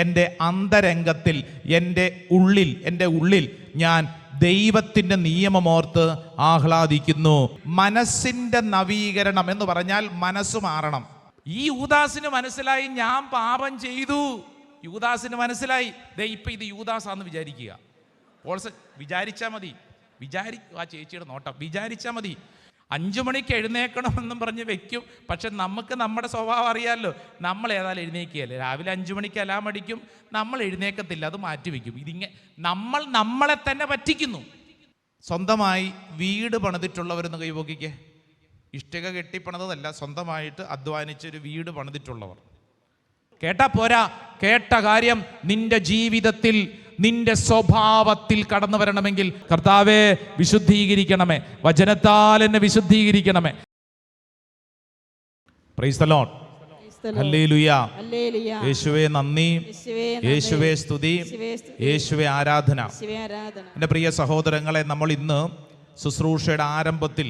എൻ്റെ അന്തരംഗത്തിൽ, എൻ്റെ ഉള്ളിൽ ഞാൻ ദൈവത്തിൻ്റെ നിയമമോർത്ത് ആഹ്ലാദിക്കുന്നു. മനസ്സിൻ്റെ നവീകരണം എന്ന് പറഞ്ഞാൽ മനസ്സ് മാറണം. ഈ യൂദാസിന് മനസ്സിലായി ഞാൻ പാപം ചെയ്തു. യൂദാസിന് മനസ്സിലായി. ഇപ്പൊ ഇത് യൂദാസാന്ന് വിചാരിക്കുക. വിചാരിച്ചാൽ മതി. ആ ചേച്ചിയുടെ നോട്ടം വിചാരിച്ചാൽ മതി. 5 മണിക്ക് എഴുന്നേക്കണമെന്നും പറഞ്ഞ് വെക്കും. പക്ഷെ നമുക്ക് നമ്മുടെ സ്വഭാവം അറിയാമല്ലോ. നമ്മൾ ഏതായാലും എഴുന്നേക്കുകയല്ലേ. രാവിലെ 5 മണിക്ക് അലാം അടിക്കും, നമ്മൾ എഴുന്നേക്കത്തില്ല, അത് മാറ്റിവെക്കും. നമ്മളെ തന്നെ പറ്റിക്കുന്നു. സ്വന്തമായി വീട് പണിതിട്ടുള്ളവരെന്ന് കൈപോക്കിക്കേ. ഇഷ്ടിക കെട്ടിപ്പണിതല്ല, സ്വന്തമായിട്ട് അധ്വാനിച്ചൊരു വീട് പണിതിട്ടുള്ളവർ. കേട്ടാ പോരാ, കേട്ട കാര്യം നിന്റെ ജീവിതത്തിൽ, നിന്റെ സ്വഭാവത്തിൽ കടന്നു വരണമെങ്കിൽ കർത്താവേ വിശുദ്ധീകരിക്കണമേ, വചനത്താൽ എന്നെ വിശുദ്ധീകരിക്കണമേ. Praise the lord. ഹല്ലേലൂയ. യേശുവേ നന്ദി, യേശുവേ സ്തുതി, യേശുവേ ആരാധന. എൻ്റെ പ്രിയ സഹോദരങ്ങളെ, നമ്മൾ ഇന്ന് ശുശ്രൂഷയുടെ ആരംഭത്തിൽ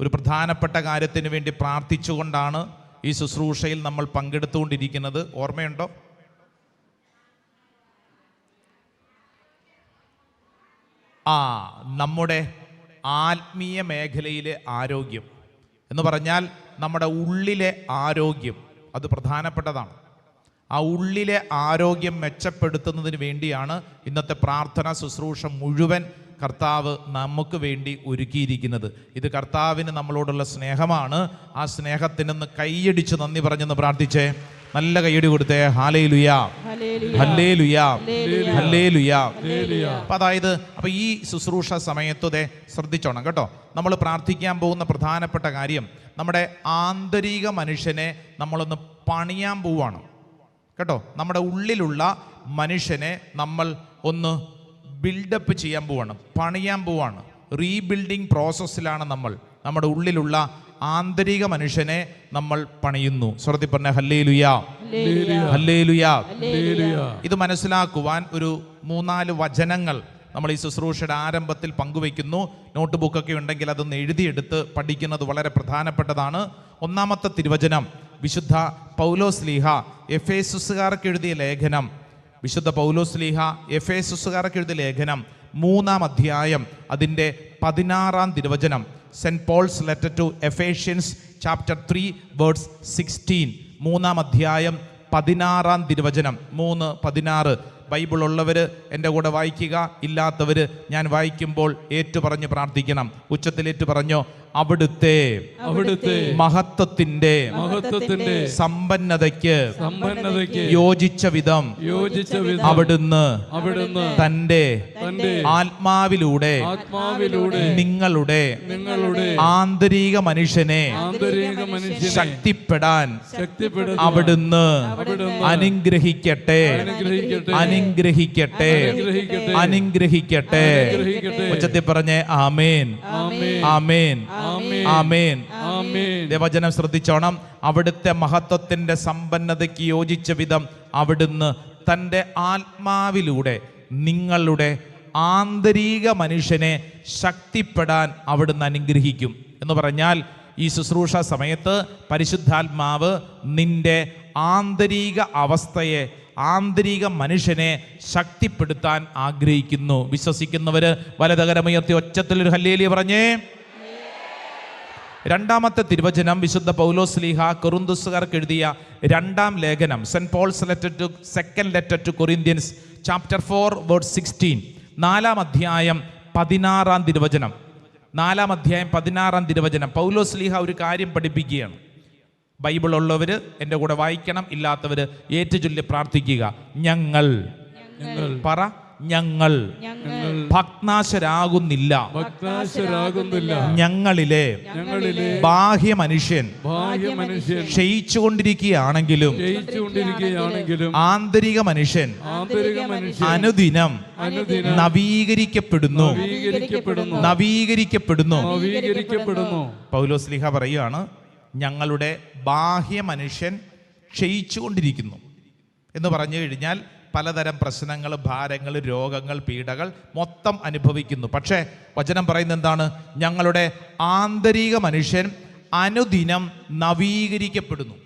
ഒരു പ്രധാനപ്പെട്ട കാര്യത്തിന് വേണ്ടി പ്രാർത്ഥിച്ചുകൊണ്ടാണ് ഈ ശുശ്രൂഷയിൽ നമ്മൾ പങ്കെടുത്തുകൊണ്ടിരിക്കുന്നത്. ഓർമ്മയുണ്ടോ? നമ്മുടെ ആത്മീയ മേഖലയിലെ ആരോഗ്യം എന്ന് പറഞ്ഞാൽ നമ്മുടെ ഉള്ളിലെ ആരോഗ്യം, അത് പ്രധാനപ്പെട്ടതാണ്. ആ ഉള്ളിലെ ആരോഗ്യം മെച്ചപ്പെടുത്തുന്നതിന് വേണ്ടിയാണ് ഇന്നത്തെ പ്രാർത്ഥന ശുശ്രൂഷ മുഴുവൻ കർത്താവ് നമുക്ക് വേണ്ടി ഒരുക്കിയിരിക്കുന്നത്. ഇത് കർത്താവിന് നമ്മളോടുള്ള സ്നേഹമാണ്. ആ സ്നേഹത്തിനൊന്ന് കൈയടിച്ച് നന്ദി പറഞ്ഞെന്ന് പ്രാർത്ഥിച്ചേ. നല്ല കൈയടി കൊടുത്തേ. ഹല്ലേലൂയാ, ഹല്ലേലൂയാ, ഹല്ലേലൂയാ. അപ്പൊ ഈ ശുശ്രൂഷ സമയത്തേ ശ്രദ്ധിച്ചോണം കേട്ടോ. നമ്മൾ പ്രാർത്ഥിക്കാൻ പോകുന്ന പ്രധാനപ്പെട്ട കാര്യം, നമ്മുടെ ആന്തരിക മനുഷ്യനെ നമ്മളൊന്ന് പണിയാൻ പോവാണ് കേട്ടോ. നമ്മുടെ ഉള്ളിലുള്ള മനുഷ്യനെ നമ്മൾ ഒന്ന് ബിൽഡപ്പ് ചെയ്യാൻ പോവാണ്, പണിയാൻ പോവാണ്. റീബിൽഡിങ് പ്രോസസ്സിലാണ് നമ്മൾ. നമ്മുടെ ഉള്ളിലുള്ള ആന്തരിക മനുഷ്യനെ നമ്മൾ പണിയുന്നു. സ്വരത്തിൽ പറഞ്ഞ ഹല്ലേലൂയാ, ഹല്ലേലൂയാ. ഇത് മനസ്സിലാക്കുവാൻ ഒരു 3-4 വചനങ്ങൾ നമ്മൾ ഈ ശുശ്രൂഷയുടെ ആരംഭത്തിൽ പങ്കുവയ്ക്കുന്നു. നോട്ട് ബുക്കൊക്കെ ഉണ്ടെങ്കിൽ അതൊന്ന് എഴുതിയെടുത്ത് പഠിക്കുന്നത് വളരെ പ്രധാനപ്പെട്ടതാണ്. ഒന്നാമത്തെ തിരുവചനം വിശുദ്ധ പൗലോസ്ലീഹ എഫേസുസുകാർക്ക് എഴുതിയ ലേഖനം. വിശുദ്ധ പൗലോസ്ലീഹ എഫേസുസുകാർക്ക് എഴുതിയ ലേഖനം 3-ാം അധ്യായം അതിൻ്റെ 16-ാം തിരുവചനം. Saint Paul's letter to Ephesians chapter 3 verse 16. 3-ാം അധ്യായം 16-ാം തിരുവചനം. 3:16. ബൈബിൾ ഉള്ളവർ എൻ്റെ കൂടെ വായിക്കുക, ഇല്ലാത്തവർ ഞാൻ വായിക്കുമ്പോൾ ഏറ്റുപറഞ്ഞ് പ്രാർത്ഥിക്കണം. ഉച്ചത്തിലേറ്റു പറഞ്ഞോ. അവിടുത്തെ മഹത്വത്തിന്റെ സമ്പന്നതയ്ക്ക് യോജിച്ച വിധം അവിടുന്ന് തന്റെ ആത്മാവിലൂടെ നിങ്ങളുടെ ആന്തരിക മനുഷ്യനെ ശക്തിപ്പെടാൻ അവിടുന്ന് അനുഗ്രഹിക്കട്ടെ, അനുഗ്രഹിക്കട്ടെ, അനുഗ്രഹിക്കട്ടെ. ഉച്ചത്തിൽ പറഞ്ഞേ ആമേൻ, ആമേൻ, ആമേൻ. വചനം ശ്രദ്ധിച്ചോണം. അവിടുത്തെ മഹത്വത്തിന്റെ സമ്പന്നതയ്ക്ക് യോജിച്ച വിധം അവിടുന്ന് തൻ്റെ ആത്മാവിലൂടെ നിങ്ങളുടെ ആന്തരിക മനുഷ്യനെ ശക്തിപ്പെടാൻ അവിടുന്ന് അനുഗ്രഹിക്കും. എന്ന് പറഞ്ഞാൽ ഈ ശുശ്രൂഷ സമയത്ത് പരിശുദ്ധാത്മാവ് നിന്റെ ആന്തരിക അവസ്ഥയെ, ആന്തരിക മനുഷ്യനെ ശക്തിപ്പെടുത്താൻ ആഗ്രഹിക്കുന്നു. വിശ്വസിക്കുന്നവര് വലതുകരമുയർത്തി ഒച്ചത്തിലൊരു ഹല്ലേലൂയ പറഞ്ഞേ. രണ്ടാമത്തെ തിരുവചനം വിശുദ്ധ പൗലോസ്ലീഹ കൊറിന്തുസുകാർക്ക് എഴുതിയ 2-ാം ലേഖനം. Saint Paul's second letter to Corinthians chapter 4 verse 16. 4-ാം അധ്യായം 16-ാം തിരുവചനം. 4-ാം അധ്യായം 16-ാം തിരുവചനം. പൗലോസ്ലീഹ ഒരു കാര്യം പഠിപ്പിക്കുകയാണ്. ബൈബിൾ ഉള്ളവർ എൻ്റെ കൂടെ വായിക്കണം, ഇല്ലാത്തവർ ഏറ്റുചൊല്ലി പ്രാർത്ഥിക്കുക. ഞങ്ങൾ പറ, ഞങ്ങൾ ഭഗ്നാശരാകുന്നില്ല. ഞങ്ങളിലെ ബാഹ്യ മനുഷ്യൻ ക്ഷയിച്ചുകൊണ്ടിരിക്കുകയാണെങ്കിലും ആന്തരിക മനുഷ്യൻ അനുദിനം നവീകരിക്കപ്പെടുന്നു. പൗലോസ്ലീഹ പറയുകയാണ്, ഞങ്ങളുടെ ബാഹ്യ മനുഷ്യൻ ക്ഷയിച്ചുകൊണ്ടിരിക്കുന്നു എന്ന് പറഞ്ഞു കഴിഞ്ഞാൽ പലതരം പ്രശ്നങ്ങൾ, ഭാരങ്ങൾ, രോഗങ്ങൾ, പീഡകൾ മൊത്തം അനുഭവിക്കുന്നു. പക്ഷേ വചനം പറയുന്നത് എന്താണ്? ഞങ്ങളുടെ ആന്തരിക മനുഷ്യൻ അനുദിനം നവീകരിക്കപ്പെടുന്നു.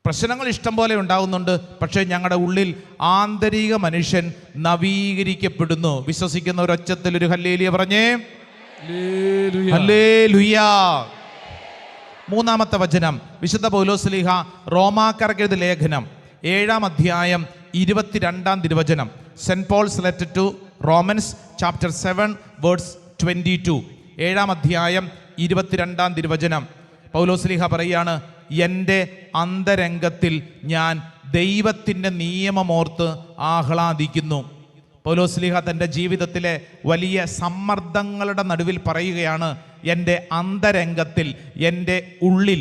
പ്രശ്നങ്ങൾ ഇഷ്ടം പോലെ ഉണ്ടാകുന്നുണ്ട്, പക്ഷേ ഞങ്ങളുടെ ഉള്ളിൽ ആന്തരിക മനുഷ്യൻ നവീകരിക്കപ്പെടുന്നു. വിശ്വസിക്കുന്ന ഒരു ഒച്ചത്തിൽ ഒരു ഹല്ലേലൂയ പറഞ്ഞേ. ഹല്ലേലൂയ. മൂന്നാമത്തെ വചനം, വിശുദ്ധ പൗലോസ്ലീഹ റോമാക്കാർക്ക് എഴുതിയ ലേഖനം 7-ാം അധ്യായം 22-ാം തിരുവചനം. Saint Paul's letter to Romans chapter 7 verse 22. 7-ാം അധ്യായം 22-ാം തിരുവചനം. പൗലോസ്ലീഹ പറയാണ്, എൻ്റെ അന്തരംഗത്തിൽ ഞാൻ ദൈവത്തിൻ്റെ നിയമമോർത്ത് ആഹ്ലാദിക്കുന്നു. പൗലോസ്ലീഹ തൻ്റെ ജീവിതത്തിലെ വലിയ സമ്മർദ്ദങ്ങളുടെ നടുവിൽ പറയുകയാണ്, എൻ്റെ അന്തരംഗത്തിൽ, എൻ്റെ ഉള്ളിൽ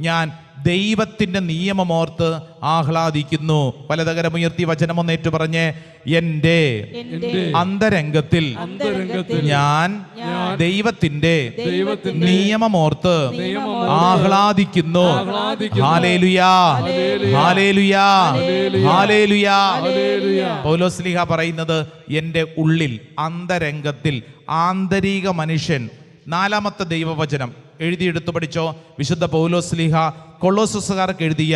ഞാൻ ദൈവത്തിൻ്റെ നിയമമോർത്ത് ആഹ്ലാദിക്കുന്നു. വലതുകരമുയർത്തി വചനം ഒന്നേറ്റു പറഞ്ഞേ. എൻ്റെ അന്തരംഗത്തിൽ ഞാൻ ദൈവത്തിൻ്റെ നിയമമോർത്ത് ആഹ്ലാദിക്കുന്നു. ഹല്ലേലൂയാ, ഹല്ലേലൂയാ, ഹല്ലേലൂയാ. പൗലോസ്ലീഹ പറയുന്നത് എൻ്റെ ഉള്ളിൽ, അന്തരംഗത്തിൽ, ആന്തരിക മനുഷ്യൻ. 4-ാമത്തെ ദൈവവചനം എഴുതിയെടുത്തു പഠിച്ചോ. വിശുദ്ധ പൗലോസ്ലീഹ കൊളോസ്സുകാർക്ക് എഴുതിയ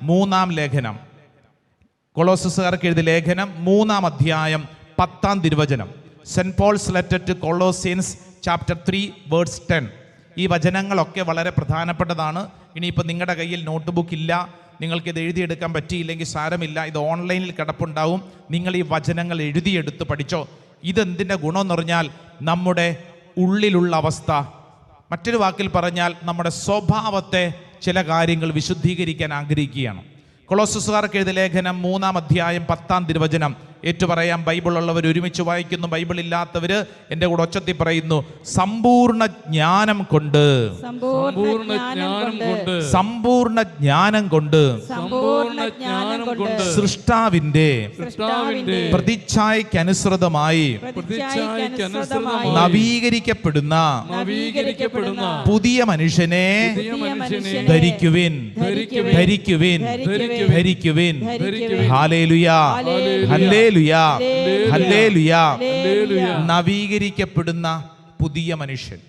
3-ാം ലേഖനം, കൊളോസ്സുകാർക്ക് എഴുതിയ ലേഖനം 3-ാം അധ്യായം 10-ാം തിരുവചനം. Saint Paul's letter to Colossians chapter 3 verse 10. ഈ വചനങ്ങളൊക്കെ വളരെ പ്രധാനപ്പെട്ടതാണ്. ഇനിയിപ്പോൾ നിങ്ങളുടെ കയ്യിൽ നോട്ട് ബുക്ക് ഇല്ല, നിങ്ങൾക്കിത് എഴുതിയെടുക്കാൻ പറ്റിയില്ലെങ്കിൽ സാരമില്ല, ഇത് ഓൺലൈനിൽ കിടപ്പുണ്ടാവും. നിങ്ങൾ ഈ വചനങ്ങൾ എഴുതിയെടുത്ത് പഠിച്ചോ. ഇതെന്തിൻ്റെ ഗുണമെന്ന് പറഞ്ഞാൽ നമ്മുടെ ഉള്ളിലുള്ള അവസ്ഥ, മറ്റൊരു വാക്കിൽ പറഞ്ഞാൽ നമ്മുടെ സ്വഭാവത്തെ ചില കാര്യങ്ങൾ വിശുദ്ധീകരിക്കാൻ ആഗ്രഹിക്കുകയാണ്. കൊളോസ്സുകാർക്ക് എഴുതിയ ലേഖനം 3-ാം അധ്യായം 10-ാം തിരുവചനം. ഏറ്റുപറയാം. ബൈബിൾ ഉള്ളവർ ഒരുമിച്ച് വായിക്കുന്നു, ബൈബിൾ ഇല്ലാത്തവർ എൻ്റെ കൂടെ ഒച്ചത്തിൽ പറയുന്നു. സമ്പൂർണ്ണ ജ്ഞാനം കൊണ്ട്, സമ്പൂർണ്ണ ജ്ഞാനം കൊണ്ട് സൃഷ്ടാവിൻ്റെ പ്രതിച്ഛായക്കനുസൃതമായി നവീകരിക്കപ്പെടുന്ന പുതിയ മനുഷ്യനെ ധരിക്കുവിൻ, ധരിക്കുവിൻ, ധരിക്കുവിൻ. ഹല്ലേലൂയാ, ഹല്ലേലൂയാ, ഹല്ലേലൂയാ. നവീകരിക്കപ്പെടുന്ന പുതിയ മനുഷ്യൻ,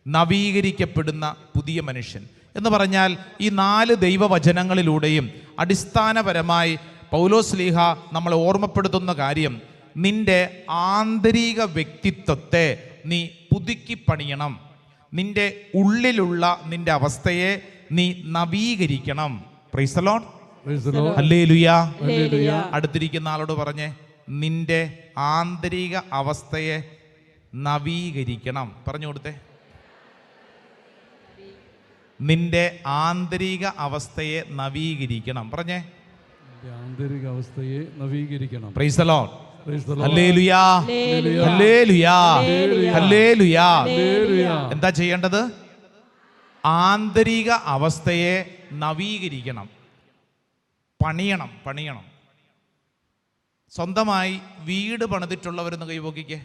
നവീകരിക്കപ്പെടുന്ന പുതിയ മനുഷ്യൻ എന്ന് പറഞ്ഞാൽ ഈ 4 ദൈവവചനങ്ങളിലൂടെയും അടിസ്ഥാനപരമായി പൗലോസ്ലീഹ നമ്മളെ ഓർമ്മപ്പെടുത്തുന്ന കാര്യം, നിന്റെ ആന്തരിക വ്യക്തിത്വത്തെ നീ പുതുക്കി പണിയണം. നിന്റെ ഉള്ളിലുള്ള നിന്റെ അവസ്ഥയെ നീ നവീകരിക്കണം. പ്രൈസ് ദി ലോർഡ്, ഹല്ലേലൂയാ. അടുത്തിരിക്കുന്ന ആളോട് പറഞ്ഞേ, നിന്റെ ആന്തരിക അവസ്ഥയെ നവീകരിക്കണം. പറഞ്ഞു കൊടുത്തേ. നിന്റെ ആന്തരിക അവസ്ഥയെ നവീകരിക്കണം. പറഞ്ഞേ, ആന്തരിക അവസ്ഥയെ നവീകരിക്കണം. പ്രൈസ് ദി ലോർഡ്, ഹല്ലേലൂയാ, ഹല്ലേലൂയാ, ഹല്ലേലൂയാ. എന്താ ചെയ്യേണ്ടത്? ആന്തരിക അവസ്ഥയെ നവീകരിക്കണം, പണിയണം, പണിയണം. സ്വന്തമായി വീട് പണിതിട്ടുള്ളവരെന്ന് കൈപോക്കിക്കേ.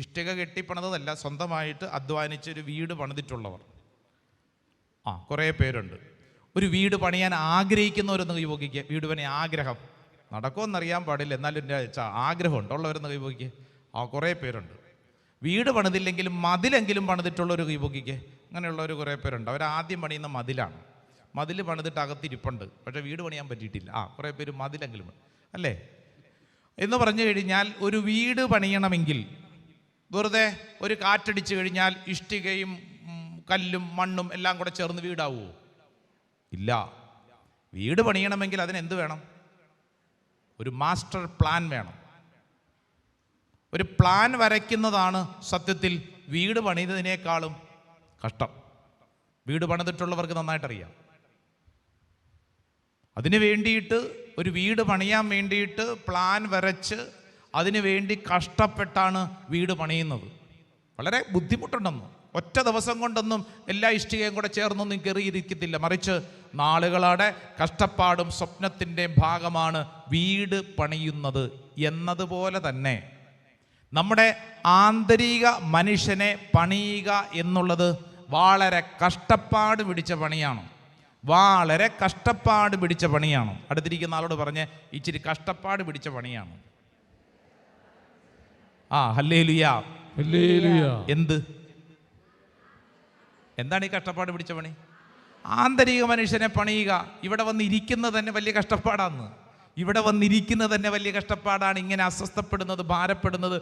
ഇഷ്ടിക കെട്ടിപ്പണിതല്ല, സ്വന്തമായിട്ട് അധ്വാനിച്ചൊരു വീട് പണിതിട്ടുള്ളവർ കുറേ പേരുണ്ട്. ഒരു വീട് പണിയാൻ ആഗ്രഹിക്കുന്നവരൊന്ന് കൈപോക്കിക്കേ. വീട് പണിയാൻ ആഗ്രഹം, നടക്കുമെന്നറിയാൻ പാടില്ല, എന്നാലും എൻ്റെ ആഗ്രഹം ഉള്ളവരെന്ന് കൈപോക്കിക്കേ. കുറേ പേരുണ്ട്. വീട് പണിതില്ലെങ്കിലും മതിലെങ്കിലും പണിതിട്ടുള്ളൊരു കൈപോക്കിക്കേ. അങ്ങനെയുള്ളവർ കുറേ പേരുണ്ട്. അവരാദ്യം പണിയുന്ന മതിലാണ്. മതിൽ പണിതിട്ട് അകത്തിരിപ്പുണ്ട്, പക്ഷേ വീട് പണിയാൻ പറ്റിയിട്ടില്ല. കുറേ പേര് മതിലെങ്കിലും അല്ലേ എന്ന് പറഞ്ഞു കഴിഞ്ഞാൽ, ഒരു വീട് പണിയണമെങ്കിൽ വെറുതെ ഒരു കാറ്റടിച്ചു കഴിഞ്ഞാൽ ഇഷ്ടികയും കല്ലും മണ്ണും എല്ലാം കൂടെ ചേർന്ന് വീടാവുമോ? ഇല്ല. വീട് പണിയണമെങ്കിൽ അതിനെന്ത് വേണം? ഒരു മാസ്റ്റർ പ്ലാൻ വേണം. ഒരു പ്ലാൻ വരയ്ക്കുന്നതാണ് സത്യത്തിൽ വീട് പണിതതിനേക്കാളും കഷ്ടം. വീട് പണിതിട്ടുള്ളവർക്ക് നന്നായിട്ടറിയാം. അതിന് വേണ്ടിയിട്ട്, ഒരു വീട് പണിയാൻ വേണ്ടിയിട്ട് പ്ലാൻ വരച്ച് അതിനു വേണ്ടി കഷ്ടപ്പെട്ടാണ് വീട് പണിയുന്നത്. വളരെ ബുദ്ധിമുട്ടുണ്ടെന്ന്. ഒറ്റ ദിവസം കൊണ്ടൊന്നും എല്ലാ ഇഷ്ടികയും കൂടെ ചേർന്നൊന്നും കയറിയിരിക്കത്തില്ല. മറിച്ച് നാളുകളുടെ കഷ്ടപ്പാടും സ്വപ്നത്തിൻ്റെ ഭാഗമാണ് വീട് പണിയുന്നത്. എന്നതുപോലെ തന്നെ നമ്മുടെ ആന്തരിക മനുഷ്യനെ പണിയുക എന്നുള്ളത് വളരെ കഷ്ടപ്പാട് പിടിച്ച പണിയാണ്. വളരെ കഷ്ടപ്പാട് പിടിച്ച പണിയാണ്. അടുത്തിരിക്കുന്ന ആളോട് പറഞ്ഞ്, ഇച്ചിരി കഷ്ടപ്പാട് പിടിച്ച പണിയാണ്. ഹല്ലേലൂയാ, ഹല്ലേലൂയാ. എന്താണ് ഈ കഷ്ടപ്പാട് പിടിച്ച പണി? ആന്തരിക മനുഷ്യനെ പണിയുക. ഇവിടെ വന്നിരിക്കുന്നത് തന്നെ വലിയ കഷ്ടപ്പാടാണ്. ഇവിടെ വന്നിരിക്കുന്നത് തന്നെ വലിയ കഷ്ടപ്പാടാണ്. ഇങ്ങനെ അസ്വസ്ഥപ്പെടുന്നത്, ഭാരപ്പെടുന്നത്,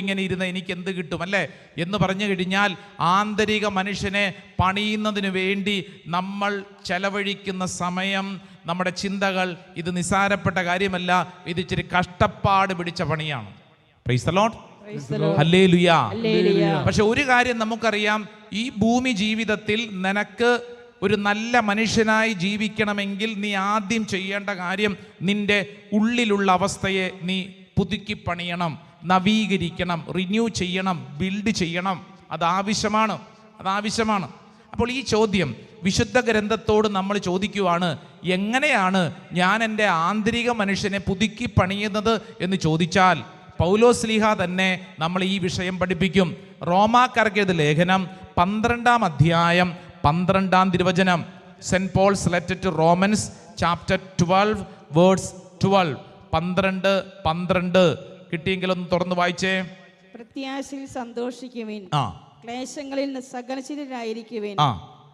ഇങ്ങനെ ഇരുന്ന് എനിക്ക് എന്ത് കിട്ടും അല്ലേ എന്ന് പറഞ്ഞു കഴിഞ്ഞാൽ ആന്തരിക മനുഷ്യനെ പണിയുന്നതിന് വേണ്ടി നമ്മൾ ചെലവഴിക്കുന്ന സമയം, നമ്മുടെ ചിന്തകൾ, ഇത് നിസ്സാരപ്പെട്ട കാര്യമല്ല. ഇത് ഇച്ചിരി കഷ്ടപ്പാട് പിടിച്ച പണിയാണ്. Price the lord, hallelujah. പക്ഷെ ഒരു കാര്യം നമുക്കറിയാം, ഈ ഭൂമി ജീവിതത്തിൽ നിനക്ക് ഒരു നല്ല മനുഷ്യനായി ജീവിക്കണമെങ്കിൽ നീ ആദ്യം ചെയ്യേണ്ട കാര്യം നിന്റെ ഉള്ളിലുള്ള അവസ്ഥയെ നീ പുതുക്കി പണിയണം, നവീകരിക്കണം, റിന്യൂ ചെയ്യണം, ബിൽഡ് ചെയ്യണം. അതാവശ്യമാണ്. അപ്പോൾ ഈ ചോദ്യം വിശുദ്ധ ഗ്രന്ഥത്തോട് നമ്മൾ ചോദിക്കുവാണ്, എങ്ങനെയാണ് ഞാൻ എൻ്റെ ആന്തരിക മനുഷ്യനെ പുതുക്കി പണിയുന്നത് എന്ന് ചോദിച്ചാൽ പൗലോസ്ലീഹ തന്നെ നമ്മൾ ഈ വിഷയം പഠിപ്പിക്കും. റോമാക്കാർക്കെഴുതിയ ലേഖനം 12-ാം അധ്യായം 12-ാം തിരുവചനം. Saint Paul's letter to Romans chapter 12 verse 12. 12 കിട്ടിയെങ്കിലൊന്ന് തുറന്ന് വായിച്ചേ. പ്രത്യാശയിൽ സന്തോഷിക്കുവിൻ, ക്ലേശങ്ങളിൽ സകലശീലരായിരിക്കുവിൻ,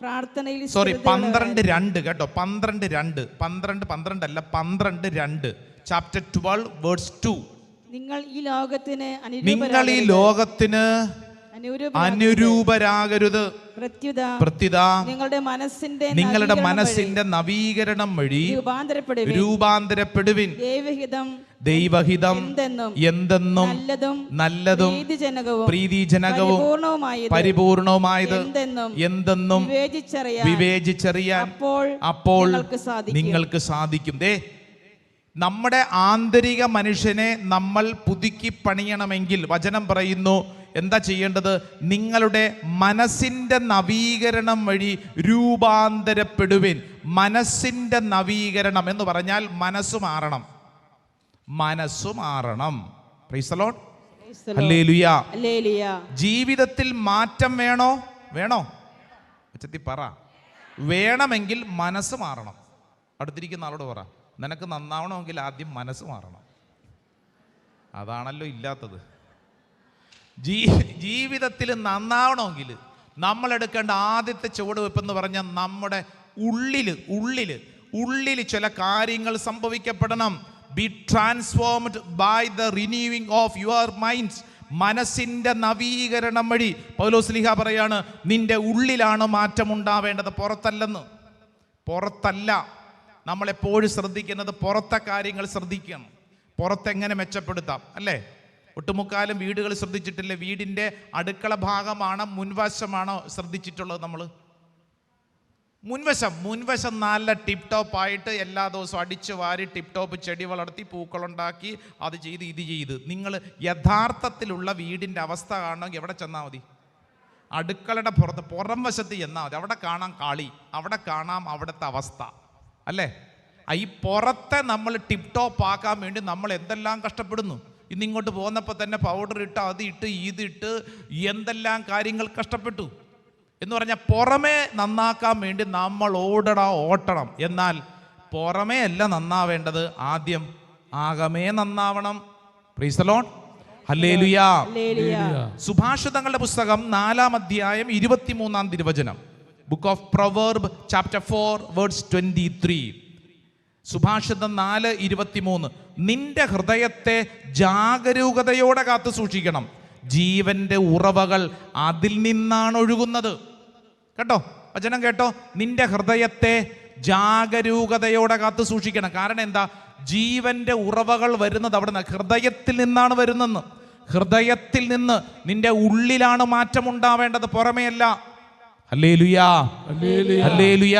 പ്രാർത്ഥനയിൽ 12:2 കേട്ടോ. 12:2 അല്ല 12:2 ചാപ്റ്റർ 12 വേഴ്സ് 2. നിങ്ങൾ ഈ ലോകത്തിന് അനുരൂപരാകരുത്, പ്രത്യുത നിങ്ങളുടെ മനസ്സിന്റെ നവീകരണം വഴി രൂപാന്തരപ്പെടുവിൻ, ദൈവഹിതം എന്തെന്നും നല്ലതും പ്രീതിജനകവും പരിപൂർണവുമായത് എന്തെന്നും വിവേചിച്ചറിയാൻ അപ്പോൾ നിങ്ങൾക്ക് സാധിക്കും. നമ്മുടെ ആന്തരിക മനുഷ്യനെ നമ്മൾ പുതുക്കി പണിയണമെങ്കിൽ വചനം പറയുന്നു, എന്താ ചെയ്യേണ്ടത്? നിങ്ങളുടെ മനസ്സിൻ്റെ നവീകരണം വഴി രൂപാന്തരപ്പെടുവിൻ. മനസ്സിൻ്റെ നവീകരണം എന്ന് പറഞ്ഞാൽ മനസ്സ് മാറണം. Price the lord, hallelujah. ജീവിതത്തിൽ മാറ്റം വേണോ? ഉച്ചത്തി പറ. വേണമെങ്കിൽ മനസ്സ് മാറണം. അടുത്തിരിക്കുന്ന ആളോട് പറ, നിനക്ക് നന്നാവണമെങ്കിൽ ആദ്യം മനസ്സ് മാറണം. അതാണല്ലോ ഇല്ലാത്തത്. ജീവിതത്തിൽ നന്നാവണമെങ്കിൽ നമ്മൾ എടുക്കേണ്ട ആദ്യത്തെ ചുവടുവെപ്പെന്ന് പറഞ്ഞാൽ നമ്മുടെ ഉള്ളിൽ ചില കാര്യങ്ങൾ സംഭവിക്കപ്പെടണം. Be transformed by the renewing of your minds. മനസ്സിന്റെ നവീകരണം വഴി പൗലോസ്ലീഹ പറയാണ്, നിന്റെ ഉള്ളിലാണ് മാറ്റം ഉണ്ടാവേണ്ടത്, പുറത്തല്ല. നമ്മളെപ്പോഴും ശ്രദ്ധിക്കുന്നത് പുറത്തെ കാര്യങ്ങൾ ശ്രദ്ധിക്കണം. പുറത്തെങ്ങനെ മെച്ചപ്പെടുത്താം അല്ലേ? ഒട്ടുമുക്കാലും വീടുകൾ ശ്രദ്ധിച്ചിട്ടില്ലേ? വീടിൻ്റെ അടുക്കള ഭാഗമാണോ മുൻവശമാണോ ശ്രദ്ധിച്ചിട്ടുള്ളത്? നമ്മൾ മുൻവശം നല്ല ടിപ്പ് ടോപ്പ് ആയിട്ട് എല്ലാ ദിവസവും അടിച്ചു വാരി ടിപ്പ് ടോപ്പ് ചെടി വളർത്തി പൂക്കളുണ്ടാക്കി അത് ചെയ്ത് ഇത് ചെയ്ത്. നിങ്ങൾ യഥാർത്ഥത്തിലുള്ള വീടിൻ്റെ അവസ്ഥ കാണണമെങ്കിൽ എവിടെ ചെന്നാൽ മതി? അടുക്കളയുടെ പുറം വശത്ത് ചെന്നാൽ മതി. അവിടെ കാണാം കാളി, അവിടെ കാണാം അവിടുത്തെ അവസ്ഥ അല്ലേ? ഈ പുറത്തെ നമ്മൾ ടിപ്പ് ടോപ്പ് ആക്കാൻ വേണ്ടി നമ്മൾ എന്തെല്ലാം കഷ്ടപ്പെടുന്നു. ഇന്നിങ്ങോട്ട് പോന്നപ്പോൾ തന്നെ പൗഡർ ഇട്ട് അതിട്ട് ഇതിട്ട് എന്തെല്ലാം കാര്യങ്ങൾ കഷ്ടപ്പെട്ടു എന്ന് പറഞ്ഞാൽ പുറമേ നന്നാക്കാൻ വേണ്ടി നമ്മൾ ഓട്ടണം. എന്നാൽ പുറമേ അല്ല നന്നാവേണ്ടത്, ആദ്യം ആകമേ നന്നാവണം. പ്രൈസ് ദി ലോർഡ്, ഹല്ലേലൂയ. സുഭാഷിതങ്ങളുടെ പുസ്തകം 4-ാം അധ്യായം 23-ാം തിരുവചനം. Book of proverb chapter 4 verse 23. സുഭാഷിതം 4:23. നിന്റെ ഹൃദയത്തെ ജാഗരൂകതയോടെ കാത്തു സൂക്ഷിക്കണം, ജീവന്റെ ഉറവകൾ അതിൽ നിന്നാണ് ഒഴുകുന്നത്. കേട്ടോ, വചനം കേട്ടോ. നിന്റെ ഹൃദയത്തെ ജാഗരൂകതയോടെ കാത്തു സൂക്ഷിക്കണം. കാരണം എന്താ? ജീവന്റെ ഉറവകൾ വരുന്നത് അവിടെ നിന്ന്, ഹൃദയത്തിൽ നിന്നാണ് വരുന്നെന്ന്. ഹൃദയത്തിൽ നിന്ന് നിന്റെ ഉള്ളിലാണ് മാറ്റം ഉണ്ടാവേണ്ടത്, പുറമേയല്ല. ഹല്ലേലൂയ, ഹല്ലേലൂയ.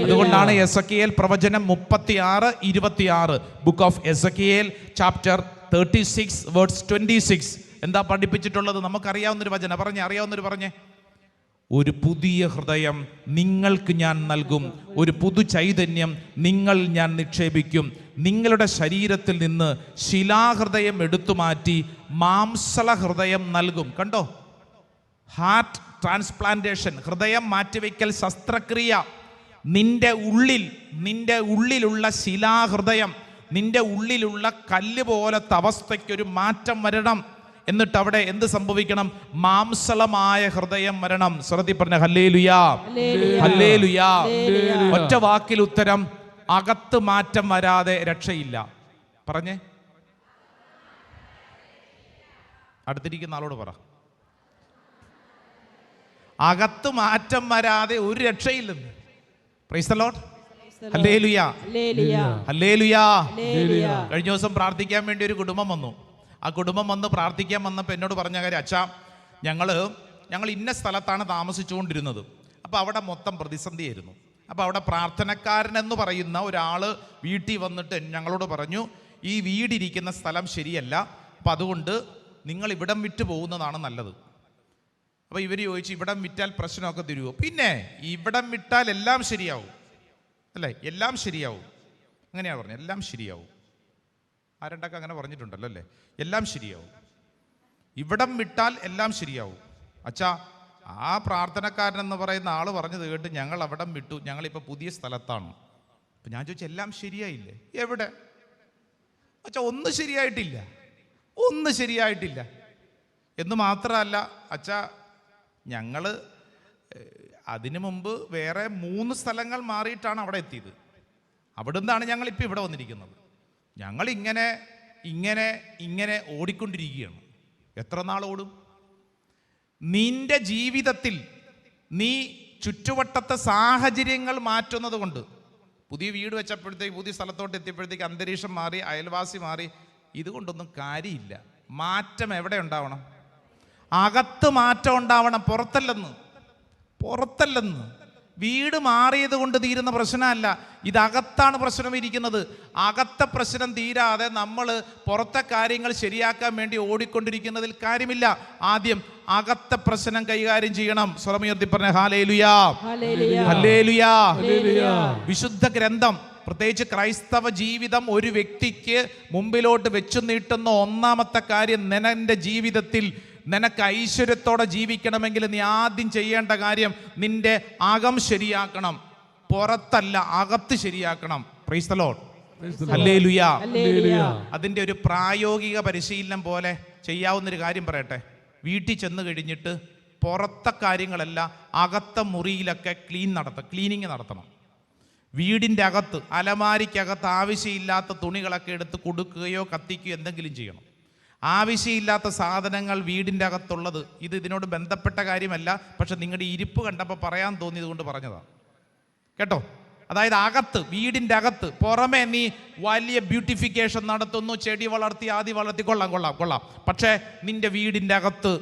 അതുകൊണ്ടാണ് എസെക്കിയേൽ പ്രവചനം 36:26, book of Ezekiel chapter 36 verse 26 എന്താ പഠിപ്പിച്ചിട്ടുള്ളത്? നമുക്കറിയാവുന്നൊരു വചനം അറിയാവുന്നൊരു പറഞ്ഞേ. ഒരു പുതിയ ഹൃദയം നിങ്ങൾക്ക് ഞാൻ നൽകും, ഒരു പുതു ചൈതന്യം നിങ്ങൾ ഞാൻ നിക്ഷേപിക്കും. നിങ്ങളുടെ ശരീരത്തിൽ നിന്ന് ശിലാഹൃദയം എടുത്തു മാറ്റി മാംസള ഹൃദയം നൽകും. കണ്ടോ, ഹാർട്ട് ട്രാൻസ്പ്ലാന്റേഷൻ, ഹൃദയം മാറ്റിവെക്കൽ ശസ്ത്രക്രിയ. നിന്റെ ഉള്ളിലുള്ള ശിലാഹൃദയം, നിന്റെ ഉള്ളിലുള്ള കല്ല് പോലത്തെ അവസ്ഥയ്ക്കൊരു മാറ്റം വരണം. എന്നിട്ട് അവിടെ എന്ത് സംഭവിക്കണം? മാംസളമായ ഹൃദയം വരണം. സ്വരത്തിൽ പറഞ്ഞ ഹല്ലേലൂയാ, ഹല്ലേലൂയാ. ഒറ്റ വാക്കിൽ ഉത്തരം, അകത്ത് മാറ്റം വരാതെ രക്ഷയില്ല. പറഞ്ഞേ, അടുത്തിരിക്കുന്ന ആളോട് പറ, അകത്ത് മാറ്റം വരാതെ ഒരു രക്ഷയില്ലെന്ന്. പ്രൈസ് ദി ലോർഡ്, ഹല്ലേലൂയാ, ഹല്ലേലൂയാ. കഴിഞ്ഞ ദിവസം പ്രാർത്ഥിക്കാൻ വേണ്ടി ഒരു കുടുംബം വന്നു. ആ കുടുംബം വന്ന് പ്രാർത്ഥിക്കാൻ വന്നപ്പോൾ എന്നോട് പറഞ്ഞ കാര്യം, അച്ഛാ ഞങ്ങൾ ഇന്ന സ്ഥലത്താണ് താമസിച്ചുകൊണ്ടിരുന്നത്. അപ്പോൾ അവിടെ മൊത്തം പ്രതിസന്ധിയായിരുന്നു. അപ്പോൾ അവിടെ പ്രാർത്ഥനക്കാരനെന്ന് പറയുന്ന ഒരാൾ വീട്ടിൽ വന്നിട്ട് ഞങ്ങളോട് പറഞ്ഞു, ഈ വീടിരിക്കുന്ന സ്ഥലം ശരിയല്ല, അപ്പം അതുകൊണ്ട് നിങ്ങൾ ഇവിടം വിറ്റ് പോകുന്നതാണ് നല്ലത്. അപ്പോൾ ഇവർ ചോദിച്ചു, ഇവിടം വിറ്റാൽ പ്രശ്നമൊക്കെ തരുമോ? പിന്നെ ഇവിടം വിട്ടാൽ എല്ലാം ശരിയാവും അല്ലേ? എല്ലാം ശരിയാവും. അങ്ങനെയാണ് പറഞ്ഞത്, എല്ലാം ശരിയാവും. ആരണ്ടൊക്കെ അങ്ങനെ പറഞ്ഞിട്ടുണ്ടല്ലോ അല്ലേ? എല്ലാം ശരിയാവും, ഇവിടം വിട്ടാൽ എല്ലാം ശരിയാവും. അച്ഛാ, ആ പ്രാർത്ഥനക്കാരനെന്ന് പറയുന്ന ആൾ പറഞ്ഞത് കേട്ട് ഞങ്ങൾ അവിടം വിട്ടു, ഞങ്ങളിപ്പോൾ പുതിയ സ്ഥലത്താണ്. അപ്പം ഞാൻ ചോദിച്ചു, എല്ലാം ശരിയായില്ലേ? എവിടെ? അച്ഛാ, ഒന്നും ശരിയായിട്ടില്ല, ഒന്നും ശരിയായിട്ടില്ല. എന്ന് മാത്രമല്ല അച്ഛാ, ഞങ്ങൾ അതിനു മുമ്പ് വേറെ 3 സ്ഥലങ്ങൾ മാറിയിട്ടാണ് അവിടെ എത്തിയത്. അവിടെ നിന്നാണ് ഞങ്ങളിപ്പോൾ ഇവിടെ വന്നിരിക്കുന്നത്. ഞങ്ങൾ ഇങ്ങനെ ഇങ്ങനെ ഇങ്ങനെ ഓടിക്കൊണ്ടിരിക്കുകയാണ്. എത്ര നാൾ ഓടും? നിന്റെ ജീവിതത്തിൽ നീ ചുറ്റുവട്ടത്തെ സാഹചര്യങ്ങൾ മാറ്റുന്നത് കൊണ്ട്, പുതിയ വീട് വെച്ചപ്പോഴത്തേക്ക്, പുതിയ സ്ഥലത്തോട്ട് എത്തിയപ്പോഴത്തേക്ക് അന്തരീക്ഷം മാറി, അയൽവാസി മാറി, ഇതുകൊണ്ടൊന്നും കാര്യമില്ല. മാറ്റം എവിടെ ഉണ്ടാവണം? അകത്ത് മാറ്റം ഉണ്ടാവണം, പുറത്തല്ലെന്ന്. വീട് മാറിയത് കൊണ്ട് തീരുന്ന പ്രശ്നമല്ല, ഇതകത്താണ് പ്രശ്നം ഇരിക്കുന്നത്. അകത്തെ പ്രശ്നം തീരാതെ നമ്മൾ പുറത്തെ കാര്യങ്ങൾ ശരിയാക്കാൻ വേണ്ടി ഓടിക്കൊണ്ടിരിക്കുന്നതിൽ കാര്യമില്ല. ആദ്യം അകത്തെ പ്രശ്നം കൈകാര്യം ചെയ്യണം. സ്വരമുയർത്തി പറഞ്ഞ ഹല്ലേലൂയാ, ഹല്ലേലൂയാ. വിശുദ്ധ ഗ്രന്ഥം, പ്രത്യേകിച്ച് ക്രൈസ്തവ ജീവിതം ഒരു വ്യക്തിക്ക് മുമ്പിലോട്ട് വെച്ചു നീട്ടുന്ന ഒന്നാമത്തെ കാര്യം, നിന്റെ ജീവിതത്തിൽ നിനക്ക് ഐശ്വര്യത്തോടെ ജീവിക്കണമെങ്കിൽ നീ ആദ്യം ചെയ്യേണ്ട കാര്യം, നിന്റെ അകം ശരിയാക്കണം, പുറത്തല്ല, അകത്ത് ശരിയാക്കണം. പ്രൈസ് ദി ലോർഡ്, ഹല്ലേലൂയാ. അതിൻ്റെ ഒരു പ്രായോഗിക പരിശീലനം പോലെ ചെയ്യാവുന്നൊരു കാര്യം പറയട്ടെ. വീട്ടിൽ ചെന്ന് കഴിഞ്ഞിട്ട് പുറത്തെ കാര്യങ്ങളല്ല, അകത്തെ മുറിയിലൊക്കെ ക്ലീനിങ് നടത്തണം. വീടിൻ്റെ അകത്ത്, അലമാരിക്കകത്ത് ആവശ്യമില്ലാത്ത തുണികളൊക്കെ എടുത്ത് കൊടുക്കുകയോ കത്തിക്കുകയോ എന്തെങ്കിലും ചെയ്യണം. ആവശ്യമില്ലാത്ത സാധനങ്ങൾ വീടിൻ്റെ അകത്തുള്ളത്, ഇതിനോട് ബന്ധപ്പെട്ട കാര്യമല്ല, പക്ഷെ നിങ്ങളുടെ ഇരിപ്പ് കണ്ടപ്പോൾ പറയാൻ തോന്നിയത് കൊണ്ട് പറഞ്ഞതാണ് കേട്ടോ. അതായത് അകത്ത്, വീടിൻ്റെ അകത്ത്. പുറമെ നീ വലിയ ബ്യൂട്ടിഫിക്കേഷൻ നടത്തുന്നു, ചെടി വളർത്തി, ആദി വളർത്തി, കൊള്ളാം. പക്ഷേ നിന്റെ വീടിൻ്റെ അകത്ത്,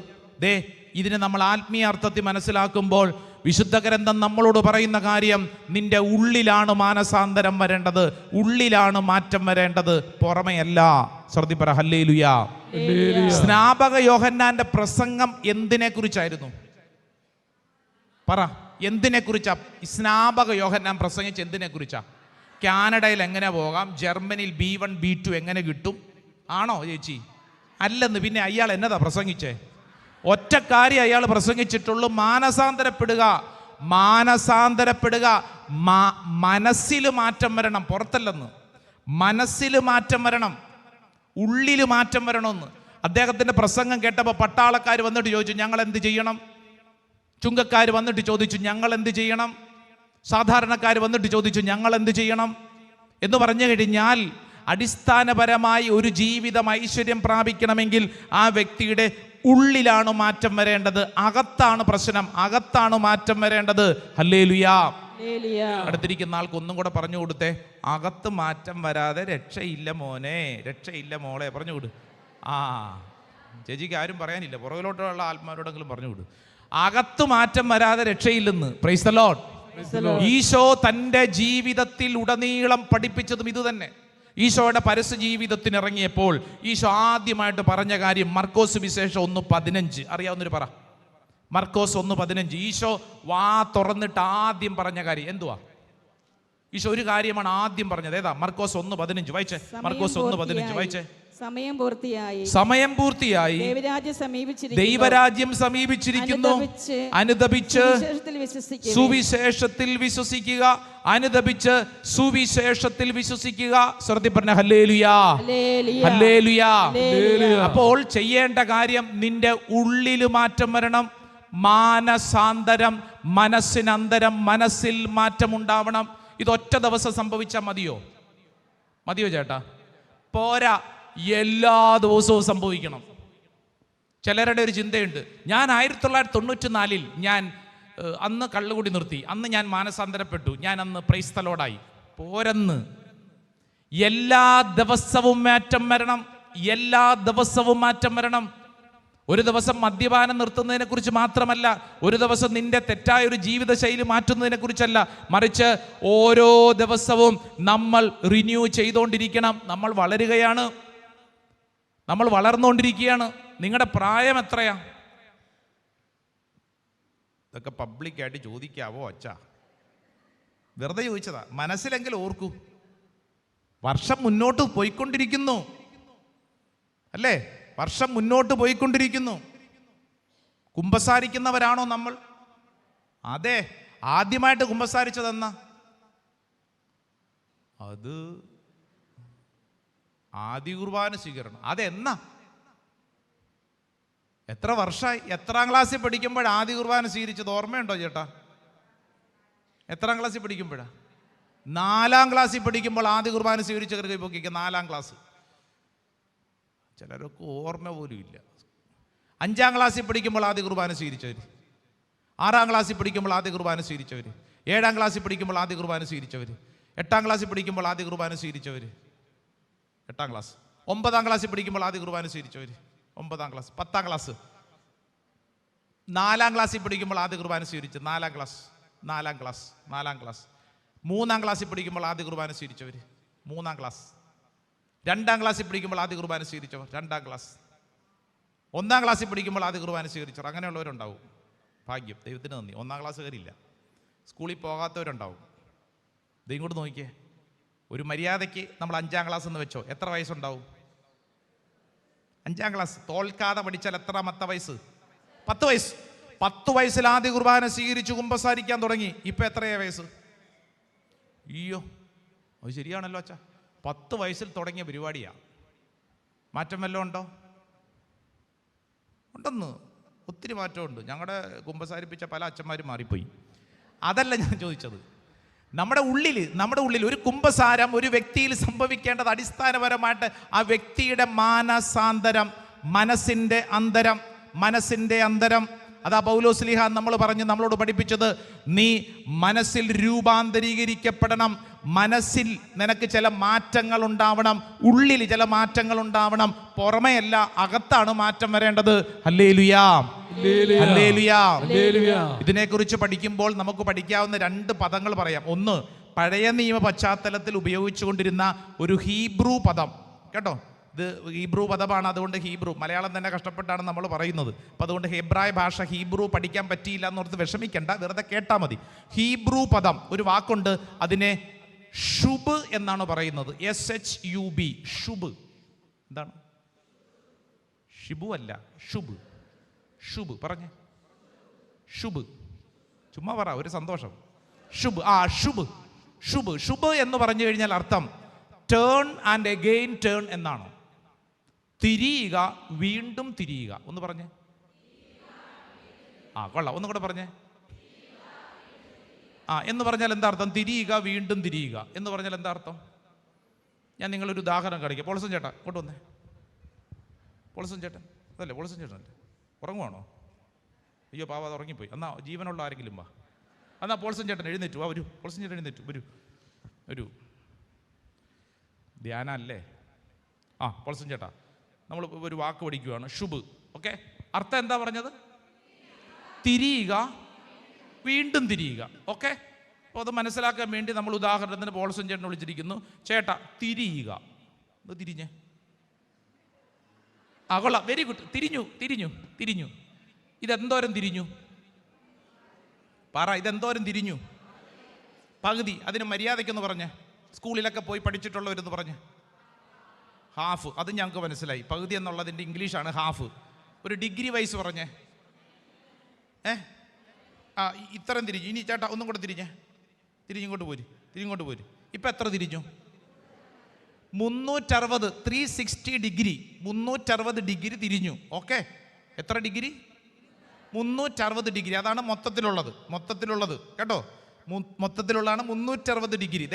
ഇതിനെ നമ്മൾ ആത്മീയ അർത്ഥത്തിൽ മനസ്സിലാക്കുമ്പോൾ വിശുദ്ധ ഗ്രന്ഥം നമ്മളോട് പറയുന്ന കാര്യം, നിന്റെ ഉള്ളിലാണ് മാനസാന്തരം വരേണ്ടത്, ഉള്ളിലാണ് മാറ്റം വരേണ്ടത്, പുറമെയല്ല. ശ്രദ്ധിപ്പറ ഹല്ലേലൂയാ. സ്നാപക യോഹന്നാന്റെ പ്രസംഗം എന്തിനെ കുറിച്ചായിരുന്നു? പറ, എന്തിനെ കുറിച്ചാ സ്നാപക യോഹന്നാൻ പ്രസംഗിച്ച്? എന്തിനെ കുറിച്ചാ? കാനഡയിൽ എങ്ങനെ പോകാം, ജർമ്മനിയിൽ B1 B2 എങ്ങനെ കിട്ടും ആണോ ചേച്ചി? അല്ലെന്ന്. പിന്നെ അയാൾ എന്നതാ പ്രസംഗിച്ചേ? ഒറ്റ കാര്യം അയാൾ പ്രസംഗിച്ചിട്ടുള്ളൂ, മാനസാന്തരപ്പെടുക. മനസ്സിൽ മാറ്റം വരണം, പുറത്തല്ലെന്ന്. മനസ്സിൽ മാറ്റം വരണം, ഉള്ളിൽ മാറ്റം വരണമെന്ന്. അദ്ദേഹത്തിൻ്റെ പ്രസംഗം കേട്ടപ്പോൾ പട്ടാളക്കാർ വന്നിട്ട് ചോദിച്ചു, ഞങ്ങൾ എന്ത് ചെയ്യണം? ചുങ്കക്കാർ വന്നിട്ട് ചോദിച്ചു, ഞങ്ങൾ എന്ത് ചെയ്യണം? സാധാരണക്കാർ വന്നിട്ട് ചോദിച്ചു, ഞങ്ങൾ എന്ത് ചെയ്യണം എന്ന് പറഞ്ഞു കഴിഞ്ഞാൽ, അടിസ്ഥാനപരമായി ഒരു ജീവിതം ഐശ്വര്യം പ്രാപിക്കണമെങ്കിൽ ആ വ്യക്തിയുടെ ഉള്ളിലാണ് മാറ്റം വരേണ്ടത്, അകത്താണ് പ്രശ്നം, അകത്താണ് മാറ്റം വരേണ്ടത്. ഹല്ലേലൂയാ. അടുത്തിരിക്കുന്ന ആൾക്ക് ഒന്നും കൂടെ പറഞ്ഞു കൊടുത്തേ, അകത്ത് മാറ്റം വരാതെ രക്ഷയില്ല മോനെ, രക്ഷയില്ല മോളെ. പറഞ്ഞു വിട്. ചേച്ചിക്ക് ആരും പറയാനില്ല, പുറകിലോട്ടുള്ള ആത്മാരോടെങ്കിലും പറഞ്ഞു വിട്. അകത്ത് മാറ്റം വരാതെ രക്ഷയില്ലെന്ന്. Praise the Lord. ഈശോ തൻ്റെ ജീവിതത്തിൽ ഉടനീളം പഠിപ്പിച്ചതും ഇത് തന്നെ. ഈശോയുടെ പരസ്യ ജീവിതത്തിന് ഇറങ്ങിയപ്പോൾ ഈശോ ആദ്യമായിട്ട് പറഞ്ഞ കാര്യം മർക്കോസ് വിശേഷം 1:15. അറിയാവുന്നൊരു പറ. മർക്കോസ് 1:15. ഈശോ വാ തുറന്നിട്ട് ആദ്യം പറഞ്ഞ കാര്യം എന്തുവാ? ഈശോ ഒരു കാര്യമാണ് ആദ്യം പറഞ്ഞത്. ഏതാ? മർക്കോസ് 1:15 വായിച്ചേ. മർക്കോസ് 1:15 വായിച്ചേ. സമയം പൂർത്തിയായി ദൈവരാജ്യം സമീപിച്ചിരിക്കുന്നു. അനുദപിച്ച് സുവിശേഷത്തിൽ വിശ്വസിക്കുക. അനുദപിച്ച് സുവിശേഷത്തിൽ വിശ്വസിക്കുക. സ്വർത്തി പറഞ്ഞ ഹല്ലേലൂയാ, ഹല്ലേലൂയാ. അപ്പോൾ ചെയ്യേണ്ട കാര്യം, നിന്റെ ഉള്ളിൽ മാറ്റം വരണം. മാനസാന്തരം, മനസ്സിനന്തരം, മനസ്സിൽ മാറ്റം ഉണ്ടാവണം. ഇതൊറ്റ ദിവസം സംഭവിച്ചാൽ മതിയോ ചേട്ടാ? പോരാ, എല്ലാ ദിവസവും സംഭവിക്കണം. ചിലരുടെ ഒരു ചിന്തയുണ്ട്, ഞാൻ 1994 ഞാൻ അന്ന് കള്ളുകൂടി നിർത്തി, അന്ന് ഞാൻ മാനസാന്തരപ്പെട്ടു, ഞാൻ അന്ന് പ്രൈസ് ദി ലോർഡായി. പോരെന്ന്. എല്ലാ ദിവസവും മാറ്റം വരണം. എല്ലാ ദിവസവും മാറ്റം വരണം. ഒരു ദിവസം മദ്യപാനം നിർത്തുന്നതിനെ കുറിച്ച് മാത്രമല്ല, ഒരു ദിവസം നിന്റെ തെറ്റായ ഒരു ജീവിതശൈലി മാറ്റുന്നതിനെ കുറിച്ചല്ല, മറിച്ച് ഓരോ ദിവസവും നമ്മൾ റിന്യൂ ചെയ്തുകൊണ്ടിരിക്കണം. നമ്മൾ വളരുകയാണ്, നമ്മൾ വളർന്നുകൊണ്ടിരിക്കുകയാണ്. നിങ്ങളുടെ പ്രായം എത്രയാ? ഇതൊക്കെ പബ്ലിക്കായിട്ട് ചോദിക്കാവോ അച്ഛാ? വെറുതെ ചോദിച്ചതാ, മനസ്സിലെങ്കിലും ഓർക്കൂ. വർഷം മുന്നോട്ട് പോയിക്കൊണ്ടിരിക്കുന്നു അല്ലേ? വർഷം മുന്നോട്ട് പോയിക്കൊണ്ടിരിക്കുന്നു. കുമ്പസാരിക്കുന്നവരാണോ നമ്മൾ? അതെ. ആദ്യമായിട്ട് കുമ്പസാരിച്ചതെന്നാ? അത് ആദ്യ കുർബാന സ്വീകരണം. അതെന്നാ? എത്ര വർഷമായി? എത്രാം ക്ലാസ്സിൽ പഠിക്കുമ്പോൾ ആദ്യ കുർബാന സ്വീകരിച്ചത് ഓർമ്മയുണ്ടോ ചേട്ടാ? എത്രാം ക്ലാസ്സിൽ പഠിക്കുമ്പോഴാ? 4ാം ക്ലാസ്സിൽ പഠിക്കുമ്പോൾ ആദ്യ കുർബാന സ്വീകരിച്ച കൈ പൊക്കിക്കുക. 4ാം ക്ലാസ്. ചിലരൊക്കെ ഓർമ്മ പോലും ഇല്ല. 5ാം ക്ലാസ്സിൽ പഠിക്കുമ്പോൾ ആദ്യ കുർബാന സ്വീകരിച്ചവർ, 6ാം ക്ലാസ്സിൽ പഠിക്കുമ്പോൾ ആദ്യ കുർബാന സ്വീകരിച്ചവർ, 7ാം ക്ലാസ്സിൽ പഠിക്കുമ്പോൾ ആദ്യ കുർബാന സ്വീകരിച്ചവർ, 8ാം ക്ലാസ്സിൽ പഠിക്കുമ്പോൾ ആദ്യ കുർബാന സ്വീകരിച്ചവർ, 8ാം ക്ലാസ്, 9ാം ക്ലാസ്സിൽ പഠിക്കുമ്പോൾ ആദ്യ കുർബാന സ്വീകരിച്ചവർ, 9ാം ക്ലാസ്, 10ാം ക്ലാസ്, 4ാം ക്ലാസ്സിൽ പഠിക്കുമ്പോൾ ആദ്യ കുർബാന സ്വീകരിച്ച്, 4ാം ക്ലാസ്, 4ാം ക്ലാസ്, 4ാം ക്ലാസ്, 3ാം ക്ലാസ്സിൽ പഠിക്കുമ്പോൾ ആദ്യ കുർബാന സ്വീകരിച്ചവർ, 3ാം ക്ലാസ്, 2ാം ക്ലാസ്സിൽ പഠിക്കുമ്പോൾ ആദ്യ കുർബാന സ്വീകരിച്ചവർ, 2ാം ക്ലാസ്, 1ാം ക്ലാസ്സിൽ പഠിക്കുമ്പോൾ ആദ്യ കുർബാന സ്വീകരിച്ചവർ. അങ്ങനെയുള്ളവരുണ്ടാവും. ഭാഗ്യം, ദൈവത്തിന് നന്ദി. 1ാം ക്ലാസ്സുകാരില്ല. സ്കൂളിൽ പോകാത്തവരുണ്ടാവും. ദൈവം കൂടെ നോക്കിയേ. ഒരു മര്യാദയ്ക്ക് നമ്മൾ 5ാം ക്ലാസ് എന്ന് വെച്ചോ, എത്ര വയസ്സുണ്ടാവും? 5ാം ക്ലാസ് തോൽക്കാതെ പഠിച്ചാൽ എത്രാമത്തെ വയസ്സ്? 10 വയസ്സ്. 10 വയസ്സിൽ ആദ്യ കുർബാന സ്വീകരിച്ച് കുമ്പസാരിക്കാൻ തുടങ്ങി. ഇപ്പം എത്രയാ വയസ്സ്? അയ്യോ, അത് ശരിയാണല്ലോ അച്ഛാ. 10 വയസ്സിൽ തുടങ്ങിയ പരിപാടിയാണ്. മാറ്റം വല്ലതും ഉണ്ടോ? ഉണ്ടെന്ന്, ഒത്തിരി മാറ്റമുണ്ട്. ഞങ്ങളുടെ കുമ്പസാരിപ്പിച്ച പല അച്ഛന്മാരും മാറിപ്പോയി. അതല്ല ഞാൻ ചോദിച്ചത്. നമ്മുടെ ഉള്ളിൽ ഒരു കുമ്പസാരം ഒരു വ്യക്തിയിൽ സംഭവിക്കേണ്ടത് അടിസ്ഥാനപരമായിട്ട് ആ വ്യക്തിയുടെ മാനസാന്തരം, മനസ്സിൻ്റെ അന്തരം. അതാ പൗലോസ്ലീഹ നമ്മളോട് പഠിപ്പിച്ചത്, നീ മനസ്സിൽ രൂപാന്തരീകരിക്കപ്പെടണം. മനസ്സിൽ നിനക്ക് ചില മാറ്റങ്ങൾ ഉണ്ടാവണം, ഉള്ളിൽ ചില മാറ്റങ്ങൾ ഉണ്ടാവണം. പുറമേയല്ല, അകത്താണ് മാറ്റം വരേണ്ടത്. ഹല്ലേലൂയാ, ഹല്ലേലൂയാ. ഇതിനെക്കുറിച്ച് പഠിക്കുമ്പോൾ നമുക്ക് പഠിക്കാവുന്ന 2 പദങ്ങൾ പറയാം. ഒന്ന്, പഴയ നിയമ പശ്ചാത്തലത്തിൽ ഉപയോഗിച്ചുകൊണ്ടിരുന്ന ഒരു ഹീബ്രു പദം. കേട്ടോ, ഇത് ഹീബ്രു പദമാണ്. അതുകൊണ്ട് ഹീബ്രു, മലയാളം തന്നെ കഷ്ടപ്പെട്ടാണ് നമ്മൾ പറയുന്നത്. അപ്പം അതുകൊണ്ട് ഹെബ്രായ ഭാഷ, ഹീബ്രു പഠിക്കാൻ പറ്റിയില്ല എന്നോർത്ത് വിഷമിക്കണ്ട, വെറുതെ കേട്ടാൽ മതി. ഹീബ്രു പദം ഒരു വാക്കുണ്ട്, അതിനെ ഷുബ് എന്നാണ് പറയുന്നത്. SHUB, ഷുബ്. എന്താണ്? ഷിബു അല്ല, ഷുബ്. പറഞ്ഞേ, ഷുബ്. ചുമ്മാ പറ, ഒരു സന്തോഷം. ഷുബ് എന്ന് പറഞ്ഞു കഴിഞ്ഞാൽ അർത്ഥം ടേൺ ആൻഡ് അഗെയിൻ ടേൺ എന്നാണ്. തിരിയുക, വീണ്ടും തിരിയുക. ഒന്ന് പറഞ്ഞേ. കൊള്ളാം, ഒന്നും കൂടെ പറഞ്ഞേ. എന്ന് പറഞ്ഞാൽ എന്താ അർത്ഥം? തിരിയുക, വീണ്ടും തിരിയുക എന്ന് പറഞ്ഞാൽ എന്താ അർത്ഥം? ഞാൻ നിങ്ങളൊരു ഉദാഹരണം കാണിക്കാം. പോൾസൺ ചേട്ടാ കൊണ്ടുവന്നേ. പോൾസൺ ചേട്ടൻ അതല്ലേ? പോൾസൺ ചേട്ടൻ അല്ലേ? ഉറങ്ങുവാണോ? അയ്യോ പാവ, അത് ഉറങ്ങിപ്പോയി. എന്നാ ജീവനുള്ള ആരെങ്കിലും വാ. എന്നാ പോൾസൺ ചേട്ടൻ എഴുന്നേറ്റു. വരൂ പോൾസൺ ചേട്ടൻ എഴുന്നേറ്റു, വരൂ. ധ്യാന അല്ലേ? പോൾസൺ ചേട്ടാ, നമ്മൾ ഒരു വാക്ക് പഠിക്കുകയാണ്, ഷുബ്. ഓക്കെ, അർത്ഥം എന്താ പറഞ്ഞത്? തിരിയുക, വീണ്ടും തിരിയുക. ഓക്കെ, അപ്പോൾ അത് മനസ്സിലാക്കാൻ വേണ്ടി നമ്മൾ ഉദാഹരണത്തിന് പോൾസൺ ചേട്ടനെ വിളിച്ചിരിക്കുന്നു. ചേട്ടാ തിരിയുക. ഇത് തിരിഞ്ഞേ. കൊള്ളാം, വെരി ഗുഡ്. തിരിഞ്ഞു. ഇതെന്തോരം തിരിഞ്ഞു? പറ, ഇതെന്തോരം തിരിഞ്ഞു? പകുതി. അതിന് മര്യാദയ്ക്കൊന്ന് പറഞ്ഞേ. സ്കൂളിലൊക്കെ പോയി പഠിച്ചിട്ടുള്ളവരെന്ന് പറഞ്ഞേ. ഹാഫ്, അത് ഞങ്ങൾക്ക് മനസ്സിലായി. പകുതി എന്നുള്ളതിൻ്റെ ഇംഗ്ലീഷാണ് ഹാഫ്. ഒരു ഡിഗ്രി വൈസ് പറഞ്ഞേ. ഇത്രയും തിരിഞ്ഞു. ഇനി ചേട്ടാ ഒന്നും കൂടെ തിരിഞ്ഞിങ്ങോട്ട് പോര്. ഇപ്പം എത്ര തിരിഞ്ഞു? 360, 360 ഡിഗ്രി, 360 ഡിഗ്രി തിരിഞ്ഞു. ഓക്കെ, എത്ര ഡിഗ്രി? 360 ഡിഗ്രി. അതാണ് മൊത്തത്തിലുള്ളത് കേട്ടോ. മൊത്തത്തിലുള്ളതാണ് 360 ഡിഗ്രി.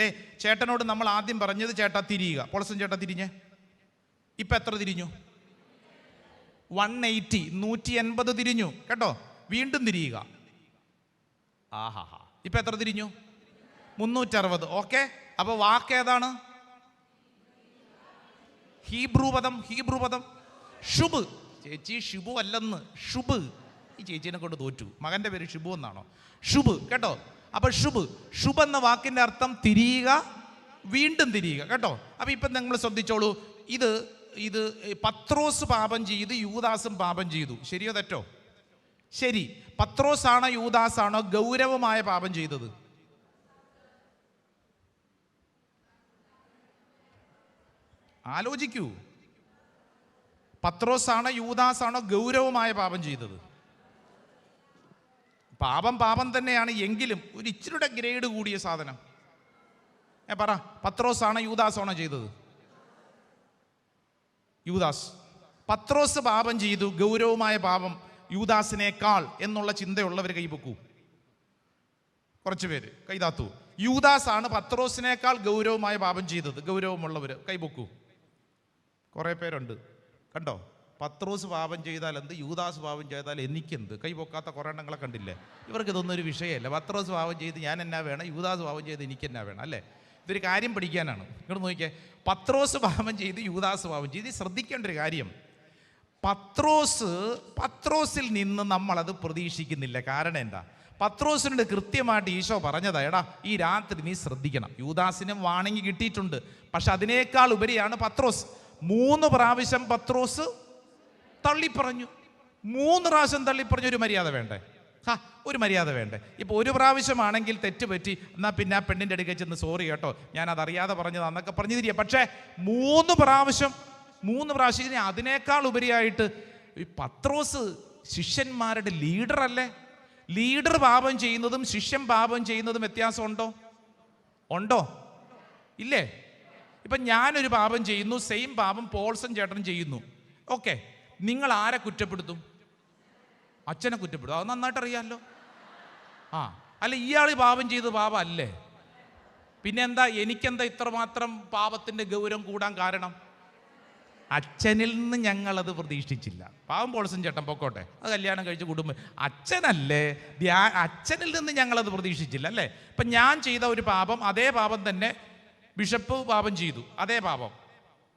ചേട്ടനോട് നമ്മൾ ആദ്യം പറഞ്ഞത് ചേട്ടാ തിരിയുക. പോളസൻ ചേട്ടാ തിരിഞ്ഞേ. ഇപ്പം എത്ര തിരിഞ്ഞു? 180, 180 തിരിഞ്ഞു കേട്ടോ. വീണ്ടും തിരിയുക. ഇപ്പം എത്ര തിരിഞ്ഞു? 360. ഓക്കെ, അപ്പോൾ വാക്ക് ഏതാണ്? ഹീബ്രു പദം ഷുബ്. ചേച്ചി ഷുബു അല്ലെന്ന്, ഷുബ്. ഈ ചേച്ചീനെ കൊണ്ട് തോറ്റു. മകൻ്റെ പേര് ഷുബു എന്നാണോ? ഷുബ് കേട്ടോ. അപ്പോൾ ഷുബ് എന്ന വാക്കിൻ്റെ അർത്ഥം തിരിയുക, വീണ്ടും തിരിയുക കേട്ടോ. അപ്പോൾ ഇപ്പം നിങ്ങൾ ശ്രദ്ധിച്ചോളൂ. ഇത് പത്രോസ് പാപം ചെയ്ത് യൂദാസും പാപം ചെയ്തു. ശരിയോ തെറ്റോ? ശരി. പത്രോസാണോ യൂദാസാണോ ഗൗരവമായ പാപം ചെയ്തത്? ആലോചിക്കൂ. പത്രോസാണോ യൂദാസാണോ ഗൗരവമായ പാപം ചെയ്തത്? പാപം തന്നെയാണ്, എങ്കിലും ഒരു ഇച്ചിരിയുടെ ഗ്രേഡ് കൂടിയ സാധനം. പറ, പത്രോസാണോ യൂദാസാണോ ചെയ്തത്? യൂദാസ്. പത്രോസ് പാപം ചെയ്തു, ഗൗരവമായ പാപം, യൂദാസിനേക്കാൾ എന്നുള്ള ചിന്തയുള്ളവർ കൈപൊക്കൂ. കുറച്ച് പേര് കൈതാത്തു. യൂദാസ് ആണ് പത്രോസിനേക്കാൾ ഗൗരവമായ പാപം ചെയ്തത്. ഗൗരവമുള്ളവർ കൈപൊക്കൂ. കുറേ പേരുണ്ട് കണ്ടോ. പത്രോസ് പാപം ചെയ്താൽ എന്ത്, യൂദാസ് പാപം ചെയ്താൽ എനിക്കെന്ത്? കൈപൊക്കാത്ത കുറേ എണ്ണങ്ങളെ കണ്ടില്ലേ? ഇവർക്ക് ഇതൊന്നും ഒരു വിഷയമല്ല. പത്രോസ് പാപം ചെയ്ത് ഞാൻ എന്നാ വേണം, യൂദാസ് പാപം ചെയ്ത് എനിക്കെന്നാ വേണം, അല്ലേ? ഇതൊരു കാര്യം പഠിക്കാനാണ്. ഇങ്ങോട്ട് നോക്കിയേ. പത്രോസ് പാപം ചെയ്ത് യൂദാസ് പാപം ചെയ്ത്. ശ്രദ്ധിക്കേണ്ട ഒരു കാര്യം, പത്രോസിൽ നിന്ന് നമ്മളത് പ്രതീക്ഷിക്കുന്നില്ല. കാരണം എന്താ? പത്രോസിനോട് കൃത്യമായിട്ട് ഈശോ പറഞ്ഞതാ, എടാ ഈ രാത്രി നീ ശ്രദ്ധിക്കണം. യൂദാസിനും വാണിംഗ് കിട്ടിയിട്ടുണ്ട്, പക്ഷെ അതിനേക്കാൾ ഉപരിയാണ് പത്രോസ്. 3 പ്രാവശ്യം പത്രോസ് തള്ളിപ്പറഞ്ഞു. 3 പ്രാവശ്യം തള്ളിപ്പറഞ്ഞു. ഒരു മര്യാദ വേണ്ടേ? ഒരു മര്യാദ വേണ്ടേ? ഇപ്പോൾ ഒരു പ്രാവശ്യമാണെങ്കിൽ തെറ്റുപറ്റി, എന്നാൽ പിന്നെ ആ പെണ്ണിൻ്റെ അടുക്കൽ ചെന്ന് സോറി കേട്ടോ, ഞാൻ അതറിയാതെ പറഞ്ഞതാന്നൊക്കെ പറഞ്ഞു തിരിയാം. പക്ഷേ 3 പ്രാവശ്യം ഇതിനെ അതിനേക്കാൾ ഉപരിയായിട്ട് ഈ പത്രോസ് ശിഷ്യന്മാരുടെ ലീഡറല്ലേ? ലീഡർ പാപം ചെയ്യുന്നതും ശിഷ്യൻ പാപം ചെയ്യുന്നതും വ്യത്യാസമുണ്ടോ? ഇല്ലേ? ഇപ്പം ഞാനൊരു പാപം ചെയ്യുന്നു, സെയിം പാപം പോൾസൺ ചേട്ടൻ ചെയ്യുന്നു. ഓക്കെ, നിങ്ങൾ ആരെ കുറ്റപ്പെടുത്തും? അച്ഛനെ കുറ്റപ്പെടുത്തും. അത് നന്നായിട്ട് അറിയാമല്ലോ. അല്ല, ഇയാൾ പാപം ചെയ്ത് പാപം അല്ലേ? പിന്നെ എന്താ എനിക്കെന്താ ഇത്രമാത്രം പാപത്തിൻ്റെ ഗൗരവം കൂടാൻ കാരണം? അച്ഛനിൽ നിന്ന് ഞങ്ങളത് പ്രതീക്ഷിച്ചില്ല. പാവം പോൾസൺ ചേട്ടൻ പൊക്കോട്ടെ, അത് കല്യാണം കഴിച്ച് കുടുംബം അച്ഛനല്ലേ, അച്ഛനിൽ നിന്ന് ഞങ്ങളത് പ്രതീക്ഷിച്ചില്ല, അല്ലേ? ഇപ്പം ഞാൻ ചെയ്ത ഒരു പാപം, അതേ പാപം തന്നെ ബിഷപ്പ് പാപം ചെയ്തു, അതേ പാപം.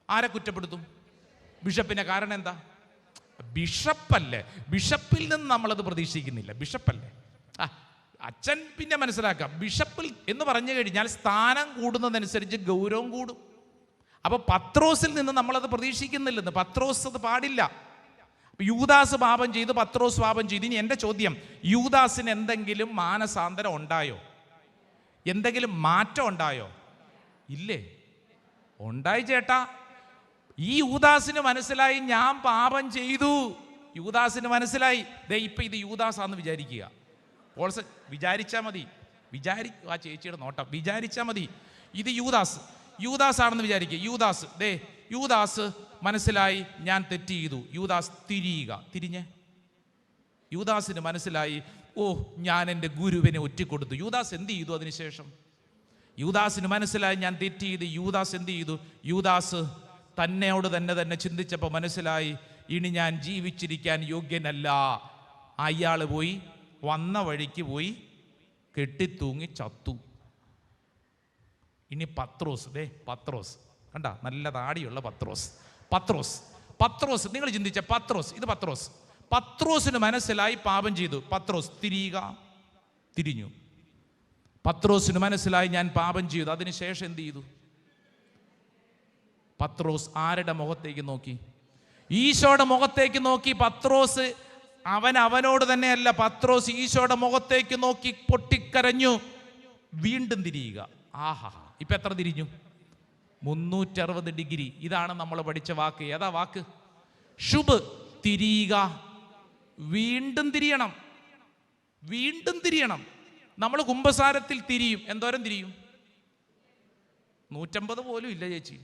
ആരെ കുറ്റപ്പെടുത്തും? ബിഷപ്പിനെ. കാരണം എന്താ? ബിഷപ്പല്ലേ. ബിഷപ്പിൽ നിന്ന് നമ്മളത് പ്രതീക്ഷിക്കുന്നില്ല. ബിഷപ്പല്ലേ. അച്ഛൻ പിന്നെ മനസ്സിലാക്കാം. ബിഷപ്പിൽ എന്ന് പറഞ്ഞു കഴിഞ്ഞാൽ സ്ഥാനം കൂടുന്നതനുസരിച്ച് ഗൗരവം കൂടും. അപ്പോൾ പത്രോസിൽ നിന്ന് നമ്മളത് പ്രതീക്ഷിക്കുന്നില്ലെന്ന്. പത്രോസ് അത് പാടില്ല. യൂദാസ് പാപം ചെയ്ത്, പത്രോസ് പാപം ചെയ്തു. ഇനി എൻ്റെ ചോദ്യം, യൂദാസിന് എന്തെങ്കിലും മാനസാന്തരം ഉണ്ടായോ? എന്തെങ്കിലും മാറ്റം ഉണ്ടായോ? ഇല്ലേ? ഉണ്ടായി ചേട്ടാ. ഈ യൂദാസിന് മനസ്സിലായി ഞാൻ പാപം ചെയ്തു. യൂദാസിന് മനസ്സിലായി. ഇപ്പം ഇത് യൂദാസാന്ന് വിചാരിക്കുക. ഓൾസോ വിചാരിച്ചാൽ മതി. ആ ചേച്ചിയുടെ നോട്ടം വിചാരിച്ചാൽ മതി. ഇത് യൂദാസ് ആണെന്ന് വിചാരിക്കുക. യൂദാസ് മനസ്സിലായി ഞാൻ തെറ്റ് ചെയ്തു. യൂദാസ് തിരിഞ്ഞേ. യൂദാസിന് മനസ്സിലായി, ഞാൻ എൻ്റെ ഗുരുവിനെ ഒറ്റിക്കൊടുത്തു. യൂദാസ് എന്ത് ചെയ്തു? അതിനുശേഷം യൂദാസിന് മനസ്സിലായി ഞാൻ തെറ്റ് ചെയ്ത്. യൂദാസ് എന്ത് ചെയ്തു? യൂദാസ് തന്നോട് തന്നെ ചിന്തിച്ചപ്പോൾ മനസ്സിലായി, ഇനി ഞാൻ ജീവിച്ചിരിക്കാൻ യോഗ്യനല്ല. അയാൾ പോയി വന്ന വഴിക്ക് പോയി കെട്ടിത്തൂങ്ങി ചത്തു. ഇനി പത്രോസ് കണ്ട, നല്ല താടിയുള്ള പത്രോസ് നിങ്ങൾ ചിന്തിച്ച ഇത് പത്രോസിന് മനസ്സിലായി പാപം ചെയ്തു. പത്രോസ് തിരിഞ്ഞു. പത്രോസിന് മനസ്സിലായി ഞാൻ പാപം ചെയ്തു. അതിനുശേഷം എന്ത് ചെയ്തു? പത്രോസ് ആരുടെ മുഖത്തേക്ക് നോക്കി? ഈശോയുടെ മുഖത്തേക്ക് നോക്കി. പത്രോസ് അവനോട് തന്നെയല്ല, പത്രോസ് ഈശോയുടെ മുഖത്തേക്ക് നോക്കി പൊട്ടിക്കരഞ്ഞു. വീണ്ടും തിരിയുക. ഇപ്പൊ എത്ര തിരിഞ്ഞു? 360 ഡിഗ്രി. ഇതാണ് നമ്മൾ പഠിച്ച വാക്ക്. ഏതാ വാക്ക്? ശുഭ്. തിരിയുക, വീണ്ടും തിരിയണം, വീണ്ടും തിരിയണം. നമ്മൾ കുമ്പസാരത്തിൽ തിരിയും. എന്തോരം തിരിയും? 150 പോലും ഇല്ല ചേച്ചി,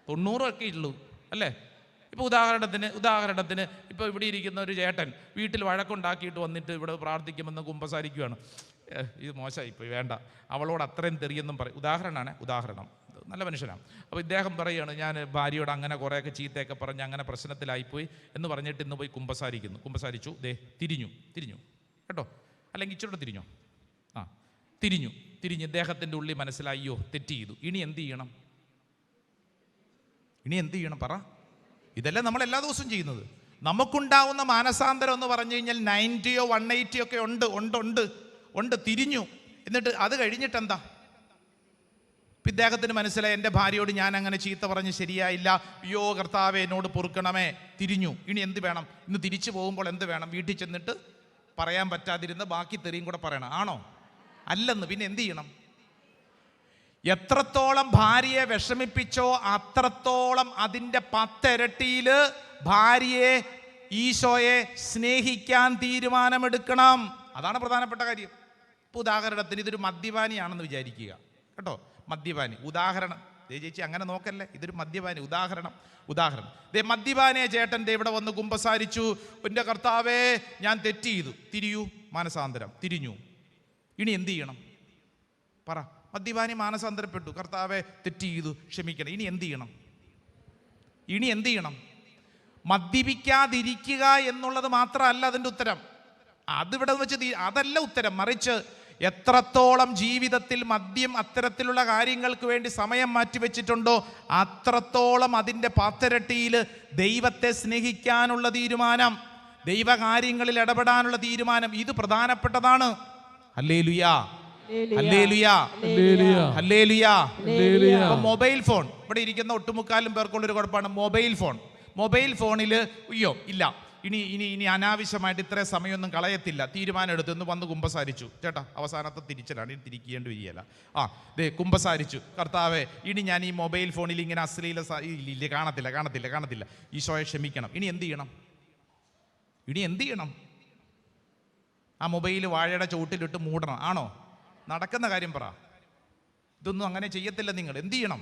90 ഒക്കെ ഉള്ളൂ അല്ലേ? ഇപ്പോൾ ഉദാഹരണത്തിന് ഇപ്പോൾ ഇവിടെ ഇരിക്കുന്ന ഒരു ചേട്ടൻ വീട്ടിൽ വഴക്കുണ്ടാക്കിയിട്ട് വന്നിട്ട് ഇവിടെ പ്രാർത്ഥിക്കുമെന്ന് കുമ്പസാരിക്കുകയാണ്. ഇത് മോശമായിപ്പോയി, വേണ്ട, അവളോട് അത്രയും തെറിയെന്നും പറയും. ഉദാഹരണം, നല്ല മനുഷ്യനാണ്. അപ്പോൾ ഇദ്ദേഹം പറയുകയാണ്, ഞാൻ ഭാര്യയോട് അങ്ങനെ കുറേയൊക്കെ ചീത്തയൊക്കെ പറഞ്ഞ് അങ്ങനെ പ്രശ്നത്തിലായിപ്പോയി എന്ന് പറഞ്ഞിട്ട് ഇന്ന് പോയി കുമ്പസാരിച്ചു. തിരിഞ്ഞു കേട്ടോ, അല്ലെങ്കിൽ ഇച്ചിരി തിരിഞ്ഞോ, തിരിഞ്ഞു. ഇദ്ദേഹത്തിൻ്റെ ഉള്ളിൽ മനസ്സിലായി, അയ്യോ തെറ്റ് ചെയ്തു, ഇനി എന്ത് ചെയ്യണം പറ. ഇതെല്ലാം നമ്മൾ എല്ലാ ദിവസവും ചെയ്യുന്നത്. നമുക്കുണ്ടാവുന്ന മാനസാന്തരം എന്ന് പറഞ്ഞു കഴിഞ്ഞാൽ 90 180 ഒക്കെ ഉണ്ട്. തിരിഞ്ഞു. എന്നിട്ട് അത് കഴിഞ്ഞിട്ട് എന്താ? ഇദ്ദേഹത്തിന് മനസ്സിലായി, എൻ്റെ ഭാര്യയോട് ഞാൻ അങ്ങനെ ചീത്ത പറഞ്ഞ് ശരിയായില്ല, അയ്യോ കർത്താവേ എന്നോട് പൊറുക്കണമേ. തിരിഞ്ഞു. ഇനി എന്ത് വേണം? ഇന്ന് തിരിച്ചു പോകുമ്പോൾ എന്ത് വേണം? വീട്ടിൽ ചെന്നിട്ട് പറയാൻ പറ്റാതിരുന്ന ബാക്കി തെറിയും കൂടെ പറയണം. ആണോ? അല്ലെന്ന്. പിന്നെ എന്ത് ചെയ്യണം? എത്രത്തോളം ഭാര്യയെ വിഷമിപ്പിച്ചോ അത്രത്തോളം അതിൻ്റെ 10 ഇരട്ടിയിൽ ഭാര്യയെ, ഈശോയെ സ്നേഹിക്കാൻ തീരുമാനമെടുക്കണം. അതാണ് പ്രധാനപ്പെട്ട കാര്യം. ഇപ്പോൾ ഉദാഹരണത്തിന് ഇതൊരു മദ്യപാനിയാണെന്ന് വിചാരിക്കുക കേട്ടോ, മദ്യപാനി. ഉദാഹരണം, ചേച്ചി അങ്ങനെ നോക്കല്ലേ, ഇതൊരു മദ്യപാനി. ഉദാഹരണം, മദ്യപാനിയെ ചേട്ടൻ ഇവിടെ വന്ന് കുമ്പസാരിച്ചു, എൻ്റെ കർത്താവേ ഞാൻ തെറ്റ് ചെയ്തു. തിരിയൂ, മാനസാന്തരം. തിരിഞ്ഞു. ഇനി എന്ത് ചെയ്യണം പറ. മദ്യപാനി മാനസാന്തരപ്പെട്ടു, കർത്താവെ തെറ്റ് ചെയ്തു, ക്ഷമിക്കണം. ഇനി എന്ത് ചെയ്യണം? മദ്യപിക്കാതിരിക്കുക എന്നുള്ളത് മാത്രമല്ല അതിൻ്റെ ഉത്തരം. അതിവിടെ വെച്ച് അതല്ല ഉത്തരം. മറിച്ച് എത്രത്തോളം ജീവിതത്തിൽ മദ്യം അത്തരത്തിലുള്ള കാര്യങ്ങൾക്ക് വേണ്ടി സമയം മാറ്റിവെച്ചിട്ടുണ്ടോ അത്രത്തോളം അതിൻ്റെ 10 ഇരട്ടിയിൽ ദൈവത്തെ സ്നേഹിക്കാനുള്ള തീരുമാനം, ദൈവകാര്യങ്ങളിൽ ഇടപെടാനുള്ള തീരുമാനം, ഇത് പ്രധാനപ്പെട്ടതാണ്. ഹല്ലേലൂയാ, ഹല്ലേലൂയാ, ഹല്ലേലൂയാ. മൊബൈൽ ഫോൺ, ഇവിടെ ഇരിക്കുന്ന ഒട്ടുമുക്കാലും പേർക്കുള്ളൊരു കുഴപ്പമാണ് മൊബൈൽ ഫോണിൽ അയ്യോ ഇല്ല, ഇനി അനാവശ്യമായിട്ട് ഇത്ര സമയമൊന്നും കളയത്തില്ല, തീരുമാനം എടുത്ത് ഒന്ന് വന്ന് കുമ്പസാരിച്ചു. ചേട്ടാ അവസാനത്തെ തിരിച്ചലാണ്, ഇനി തിരിക്കേണ്ടി വരികയില്ല. കുമ്പസാരിച്ചു, കർത്താവേ ഇനി ഞാൻ ഈ മൊബൈൽ ഫോണിൽ ഇങ്ങനെ അശ്ലീല ഇല്ല, കാണത്തില്ല, ഈശോയെ ക്ഷമിക്കണം. ഇനി എന്ത് ചെയ്യണം? ആ മൊബൈൽ വാഴയുടെ ചുവട്ടിലിട്ട് മൂടണം. ആണോ? നടക്കുന്ന കാര്യം പറ. ഇതൊന്നും അങ്ങനെ ചെയ്യത്തില്ല നിങ്ങൾ. എന്ത് ചെയ്യണം?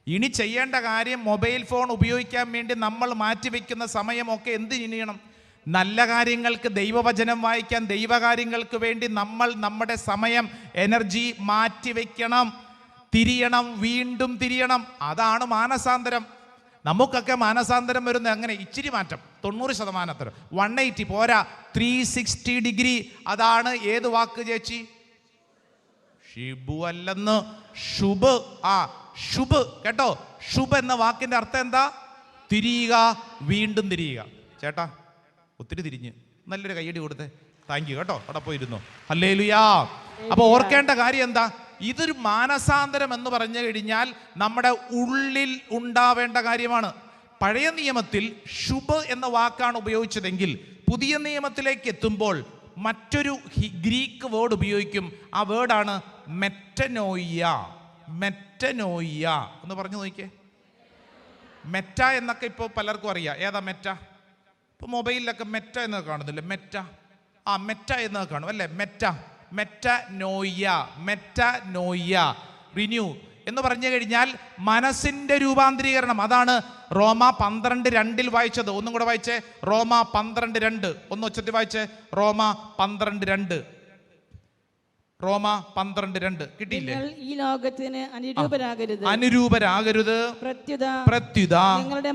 ഇനി ചെയ്യേണ്ട കാര്യം, മൊബൈൽ ഫോൺ ഉപയോഗിക്കാൻ വേണ്ടി നമ്മൾ മാറ്റിവെക്കുന്ന സമയമൊക്കെ എന്ത് ചെയ്യണം? നല്ല കാര്യങ്ങൾക്ക്, ദൈവവചനം വായിക്കാൻ, ദൈവകാര്യങ്ങൾക്ക് വേണ്ടി നമ്മൾ നമ്മുടെ സമയം, എനർജി മാറ്റിവെക്കണം. തിരിയണം, വീണ്ടും തിരിയണം. അതാണ് മാനസാന്തരം. നമുക്കൊക്കെ മാനസാന്തരം വരുന്ന അങ്ങനെ ഇച്ചിരി മാറ്റം, 90%, 180 പോരാ, 360 ഡിഗ്രി. അതാണ് ഏത് വാക്ക് ചേച്ചി? ഷിബു അല്ലെന്ന്, ശുഭ്. ശുഭ് കേട്ടോ. ശുഭ് എന്ന വാക്കിന്റെ അർത്ഥം എന്താ? തിരിയുക, വീണ്ടും തിരിയുക. ചേട്ടാ ഒത്തിരി തിരിഞ്ഞ്, നല്ലൊരു കയ്യടി കൊടുത്തേ. താങ്ക് യു കേട്ടോ. അവിടെ പോയിരുന്നു. ഹല്ലേലൂയാ. അപ്പൊ ഓർക്കേണ്ട കാര്യം എന്താ? ഇതൊരു മാനസാന്തരം എന്ന് പറഞ്ഞു കഴിഞ്ഞാൽ നമ്മുടെ ഉള്ളിൽ ഉണ്ടാവേണ്ട കാര്യമാണ്. പഴയ നിയമത്തിൽ ശുഭ് എന്ന വാക്കാണ് ഉപയോഗിച്ചതെങ്കിൽ പുതിയ നിയമത്തിലേക്ക് എത്തുമ്പോൾ മറ്റൊരു ഗ്രീക്ക് വേർഡ് ഉപയോഗിക്കും. ആ വേർഡാണ് മെറ്റനോയ്യ. എന്ന് പറഞ്ഞു നോക്കിയേ. മെറ്റ എന്നൊക്കെ ഇപ്പോൾ പലർക്കും അറിയാം. ഏതാ മെറ്റ? ഇപ്പോൾ മൊബൈലിലൊക്കെ മെറ്റ എന്നൊക്കെ കാണുന്നില്ല. മെറ്റ എന്നൊക്കെ കാണും അല്ലേ? മെറ്റനോയ്യ റിന്യൂ എന്ന് പറഞ്ഞു കഴിഞ്ഞാൽ മനസ്സിന്റെ രൂപാന്തരീകരണം. അതാണ് റോമ 12:2 വായിച്ചത്. ഒന്നും കൂടെ വായിച്ചേ. റോമ 12:2. ഒന്ന് ഉച്ചത്തിൽ വായിച്ചേ. റോമ 12:2. റോമ 12:2 കിട്ടിയില്ലേ? ഈ ലോകത്തിന് അനുരൂപരാകരുത്, പ്രത്യുത നിങ്ങളുടെ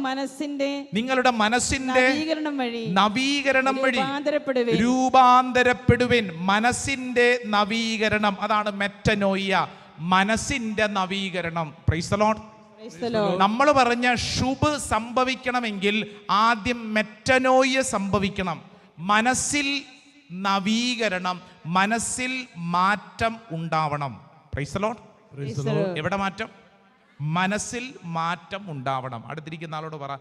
മനസ്സിന്റെ നവീകരണം വഴി രൂപാന്തരപ്പെടുവിൻ. മനസ്സിന്റെ നവീകരണം, അതാണ് മെറ്റനോയ്യ, മനസ്സിന്റെ നവീകരണം. Price the Lord. നമ്മൾ പറഞ്ഞ ശുഭ് സംഭവിക്കണമെങ്കിൽ ആദ്യം മെറ്റനോയ്യ സംഭവിക്കണം. മനസ്സിൽ നവീകരണം, മനസ്സിൽ മാറ്റം ഉണ്ടാവണം. Price the Lord. എവിടെ മാറ്റം? മനസ്സിൽ മാറ്റം ഉണ്ടാവണം. അടുത്തിരിക്കുന്ന ആളോട് പറ,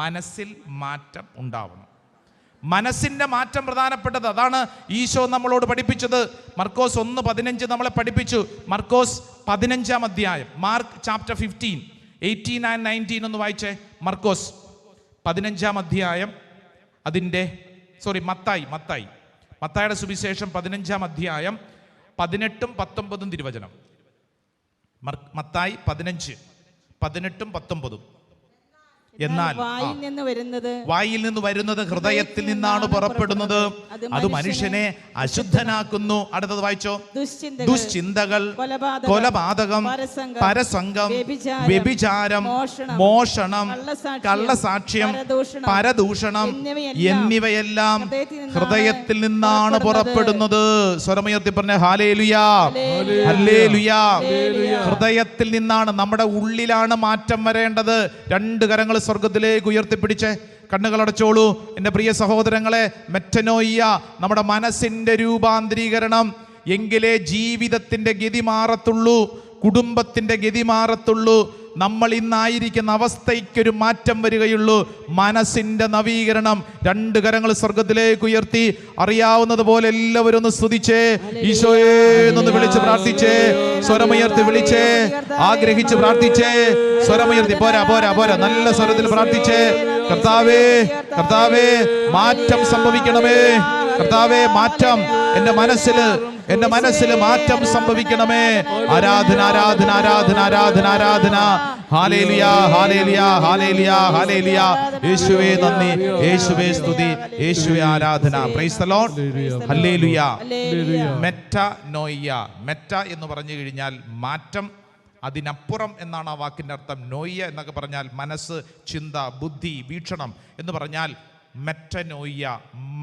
മനസ്സിൽ മാറ്റം ഉണ്ടാവണം. മനസ്സിന്റെ മാറ്റം പ്രധാനപ്പെട്ടത്. അതാണ് ഈശോ നമ്മളോട് പഠിപ്പിച്ചത്. മർക്കോസ് 1:15 നമ്മളെ പഠിപ്പിച്ചു. മർക്കോസ് 15-ാം അധ്യായം, മാർക്ക് ചാപ്റ്റർ 15. 18 and 19 ഒന്ന് വായിച്ചേ. മർക്കോസ് 15-ാം അധ്യായം അതിൻ്റെ മത്തായിയുടെ സുവിശേഷം 15-ാം അധ്യായം 18-19 തിരുവചനം. മത്തായി 15-18-19. എന്നാൽ വായിൽ നിന്ന് വരുന്നത് ഹൃദയത്തിൽ നിന്നാണ് പുറപ്പെടുന്നത്, അത് മനുഷ്യനെ അശുദ്ധനാക്കുന്നു. അടുത്തത് വായിച്ചോ. ദുശ്ചിന്തകൾ, കൊലപാതകം, പരസംഗം, വ്യഭിചാരം, മോഷണം, കള്ളസാക്ഷ്യം, പരദൂഷണം എന്നിവയെല്ലാം ഹൃദയത്തിൽ നിന്നാണ് പുറപ്പെടുന്നത്. സ്വരമുയർത്തി പറഞ്ഞ ഹല്ലേലൂയാ, ഹല്ലേലൂയാ. ഹൃദയത്തിൽ നിന്നാണ്, നമ്മുടെ ഉള്ളിലാണ് മാറ്റം വരേണ്ടത്. രണ്ട് കരങ്ങൾ സ്വർഗത്തിലേക്ക് ഉയർത്തിപ്പിടിച്ച് കണ്ണുകൾ അടച്ചോളൂ. എൻ്റെ പ്രിയ സഹോദരങ്ങളെ, മെറ്റനോയ്യ, നമ്മുടെ മനസ്സിൻ്റെ രൂപാന്തരീകരണം. എങ്കിലേ ജീവിതത്തിൻ്റെ ഗതി മാറത്തുള്ളൂ, കുടുംബത്തിൻ്റെ ഗതി മാറത്തുള്ളൂ, നമ്മൾ ഇന്നായിരിക്കുന്ന അവസ്ഥയ്ക്കൊരു മാറ്റം വരികയുള്ളൂ. മനസ്സിൻ്റെ നവീകരണം. രണ്ട് കരങ്ങൾ സ്വർഗത്തിലേക്ക് ഉയർത്തി അറിയാവുന്നതുപോലെ എല്ലാവരും ഒന്ന് സ്തുതിച്ചേ, ഈശോയെ എന്നൊന്ന് വിളിച്ച് പ്രാർത്ഥിച്ചേ, സ്വരമുയർത്തി വിളിച്ചേ, ആഗ്രഹിച്ച് പ്രാർത്ഥിച്ചേ, സ്വരമുയർത്തി. പോരാ, നല്ല സ്വരത്തിൽ പ്രാർത്ഥിച്ചേ. കർത്താവേ, മാറ്റം സംഭവിക്കണമേ. കർത്താവേ, മാറ്റം എൻ്റെ മനസ്സിൽ മാറ്റം സംഭവിക്കണമേ. ആരാധന. ഹല്ലേലൂയാ, ഹല്ലേലൂയാ, ഹല്ലേലൂയാ, ഹല്ലേലൂയാ. യേശുവേ നന്ദി, യേശുവേ സ്തുതി, യേശുവേ ആരാധന. Praise the Lord. ഹല്ലേലൂയാ. മെറ്റനോയ്യ. മെറ്റ എന്ന് പറഞ്ഞു കഴിഞ്ഞാൽ മാറ്റം, അതിനപ്പുറം എന്നാണ് ആ വാക്കിൻ്റെ അർത്ഥം. നോയ്യ എന്നൊക്കെ പറഞ്ഞാൽ മനസ്സ്, ചിന്ത, ബുദ്ധി, വീക്ഷണം എന്ന് പറഞ്ഞാൽ മെറ്റനോയ്യ,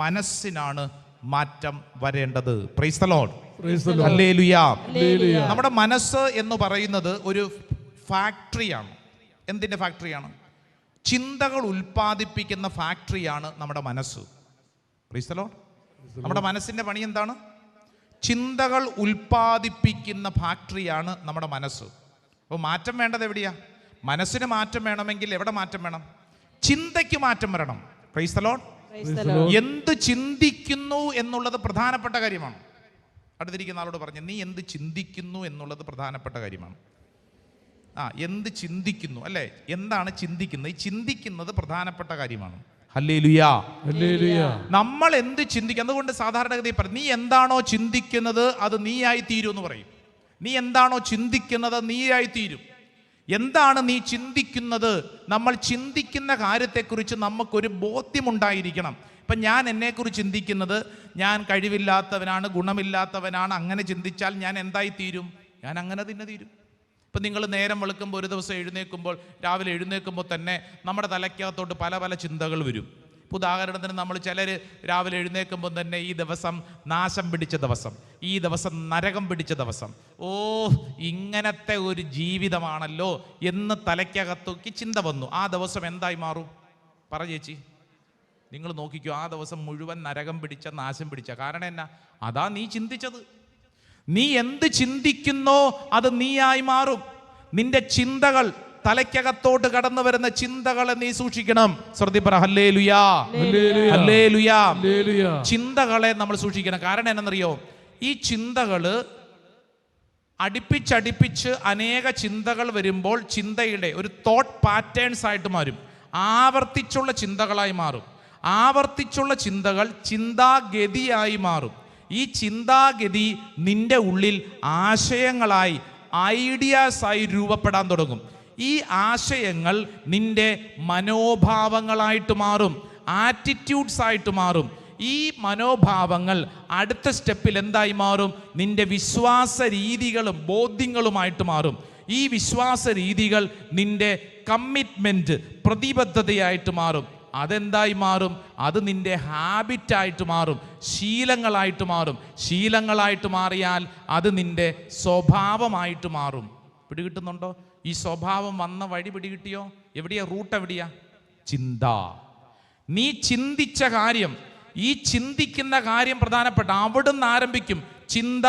മനസ്സിനാണ് മാറ്റം വരേണ്ടത്. Praise the Lord. ഹല്ലേലൂയാ. നമ്മുടെ മനസ്സ് എന്ന് പറയുന്നത് ഒരു ഫാക്ടറിയാണ്. എന്തിൻ്റെ ഫാക്ടറിയാണ്? ചിന്തകൾ ഉൽപ്പാദിപ്പിക്കുന്ന ഫാക്ടറിയാണ് നമ്മുടെ മനസ്സ്. Price the Lord. നമ്മുടെ മനസ്സിൻ്റെ പണി എന്താണ്? ചിന്തകൾ ഉൽപ്പാദിപ്പിക്കുന്ന ഫാക്ടറിയാണ് നമ്മുടെ മനസ്സ്. അപ്പോൾ മാറ്റം വേണ്ടത് എവിടെയാ? മനസ്സിന് മാറ്റം വേണമെങ്കിൽ എവിടെ മാറ്റം വേണം? ചിന്തയ്ക്ക് മാറ്റം വരണം. Price the Lord. എന്ത് ചിന്തിക്കുന്നു എന്നുള്ളത് പ്രധാനപ്പെട്ട കാര്യമാണ്. അടുത്തിരിക്കുന്ന ആളോട് പറഞ്ഞു, നീ എന്ത് ചിന്തിക്കുന്നു എന്നുള്ളത് പ്രധാനപ്പെട്ട കാര്യമാണ്. എന്ത് ചിന്തിക്കുന്നു, അല്ലേ? എന്താണ് ചിന്തിക്കുന്നത്? ഈ ചിന്തിക്കുന്നത് പ്രധാനപ്പെട്ട കാര്യമാണ്. ഹല്ലേലൂയാ, ഹല്ലേലൂയാ. നമ്മൾ എന്ത് ചിന്തിക്കും? അതുകൊണ്ട് സാധാരണഗതിയിൽ പറയും, നീ എന്താണോ ചിന്തിക്കുന്നത് അത് നീയായി തീരും എന്ന് പറയും. നീ എന്താണോ ചിന്തിക്കുന്നത് നീയായി തീരും. എന്താണ് നീ ചിന്തിക്കുന്നത്? നമ്മൾ ചിന്തിക്കുന്ന കാര്യത്തെക്കുറിച്ച് നമുക്കൊരു ബോധ്യമുണ്ടായിരിക്കണം. ഇപ്പം ഞാൻ എന്നെക്കുറിച്ച് ചിന്തിക്കുന്നത് ഞാൻ കഴിവില്ലാത്തവനാണ്, ഗുണമില്ലാത്തവനാണ്, അങ്ങനെ ചിന്തിച്ചാൽ ഞാൻ എന്തായി തീരും? ഞാൻ അങ്ങനെ തന്നെ തീരും. ഇപ്പം നിങ്ങൾ നേരം വെളുക്കുമ്പോൾ, ഒരു ദിവസം രാവിലെ എഴുന്നേൽക്കുമ്പോൾ തന്നെ നമ്മുടെ തലയ്ക്കകത്തോട്ട് പല പല ചിന്തകൾ വരും. ഉദാഹരണത്തിന് നമ്മൾ ചിലർ രാവിലെ എഴുന്നേൽക്കുമ്പോൾ തന്നെ ഈ ദിവസം നാശം പിടിച്ച ദിവസം, ഈ ദിവസം നരകം പിടിച്ച ദിവസം, ഇങ്ങനത്തെ ഒരു ജീവിതമാണല്ലോ എന്ന് തലയ്ക്കകത്തേക്ക് ചിന്ത വന്നു. ആ ദിവസം എന്തായി മാറും? പറ ചേച്ചി, നിങ്ങൾ നോക്കിക്കോ. ആ ദിവസം മുഴുവൻ നരകം പിടിച്ച, നാശം പിടിച്ച. കാരണം എന്നാ? അതാ നീ ചിന്തിച്ചത്. നീ എന്ത് ചിന്തിക്കുന്നോ അത് നീയായി മാറും. നിന്റെ ചിന്തകൾ, തലയ്ക്കകത്തോട്ട് കടന്നു വരുന്ന ചിന്തകളെ നീ സൂക്ഷിക്കണം. ശ്രദ്ധിപ്പറ. ഹല്ലേലൂയാ, ഹല്ലേലൂയാ. ചിന്തകളെ നമ്മൾ സൂക്ഷിക്കണം. കാരണം എന്നറിയോ? ഈ ചിന്തകള് അടുപ്പിച്ചടുപ്പിച്ച് അനേക ചിന്തകൾ വരുമ്പോൾ ചിന്തയുടെ ഒരു തോട്ട് പാറ്റേൺസ് ആയിട്ട് മാറും. ആവർത്തിച്ചുള്ള ചിന്തകളായി മാറും. ആവർത്തിച്ചുള്ള ചിന്തകൾ ചിന്താഗതിയായി മാറും. ഈ ചിന്താഗതി നിന്റെ ഉള്ളിൽ ആശയങ്ങളായി, ഐഡിയാസായി രൂപപ്പെടാൻ തുടങ്ങും. ഈ ആശയങ്ങൾ നിന്റെ മനോഭാവങ്ങളായിട്ട് മാറും, ആറ്റിറ്റ്യൂഡ്സ് ആയിട്ട് മാറും. ഈ മനോഭാവങ്ങൾ അടുത്ത സ്റ്റെപ്പിൽ എന്തായി മാറും? നിന്റെ വിശ്വാസ രീതികളും ബോധ്യങ്ങളുമായിട്ട് മാറും. ഈ വിശ്വാസ രീതികൾ നിന്റെ കമ്മിറ്റ്മെൻറ്റ്, പ്രതിബദ്ധതയായിട്ട് മാറും. അതെന്തായി മാറും? അത് നിന്റെ ഹാബിറ്റായിട്ട് മാറും, ശീലങ്ങളായിട്ട് മാറും. ശീലങ്ങളായിട്ട് മാറിയാൽ അത് നിന്റെ സ്വഭാവമായിട്ട് മാറും. പിടികിട്ടുന്നുണ്ടോ? ഈ സ്വഭാവം വന്ന വഴി പിടികിട്ടിയോ? എവിടെയാ? റൂട്ട് എവിടെയാ? ചിന്ത. നീ ചിന്തിച്ച കാര്യം, ഈ ചിന്തിക്കുന്ന കാര്യം പ്രധാനപ്പെട്ട. അവിടുന്ന് ആരംഭിക്കും ചിന്ത.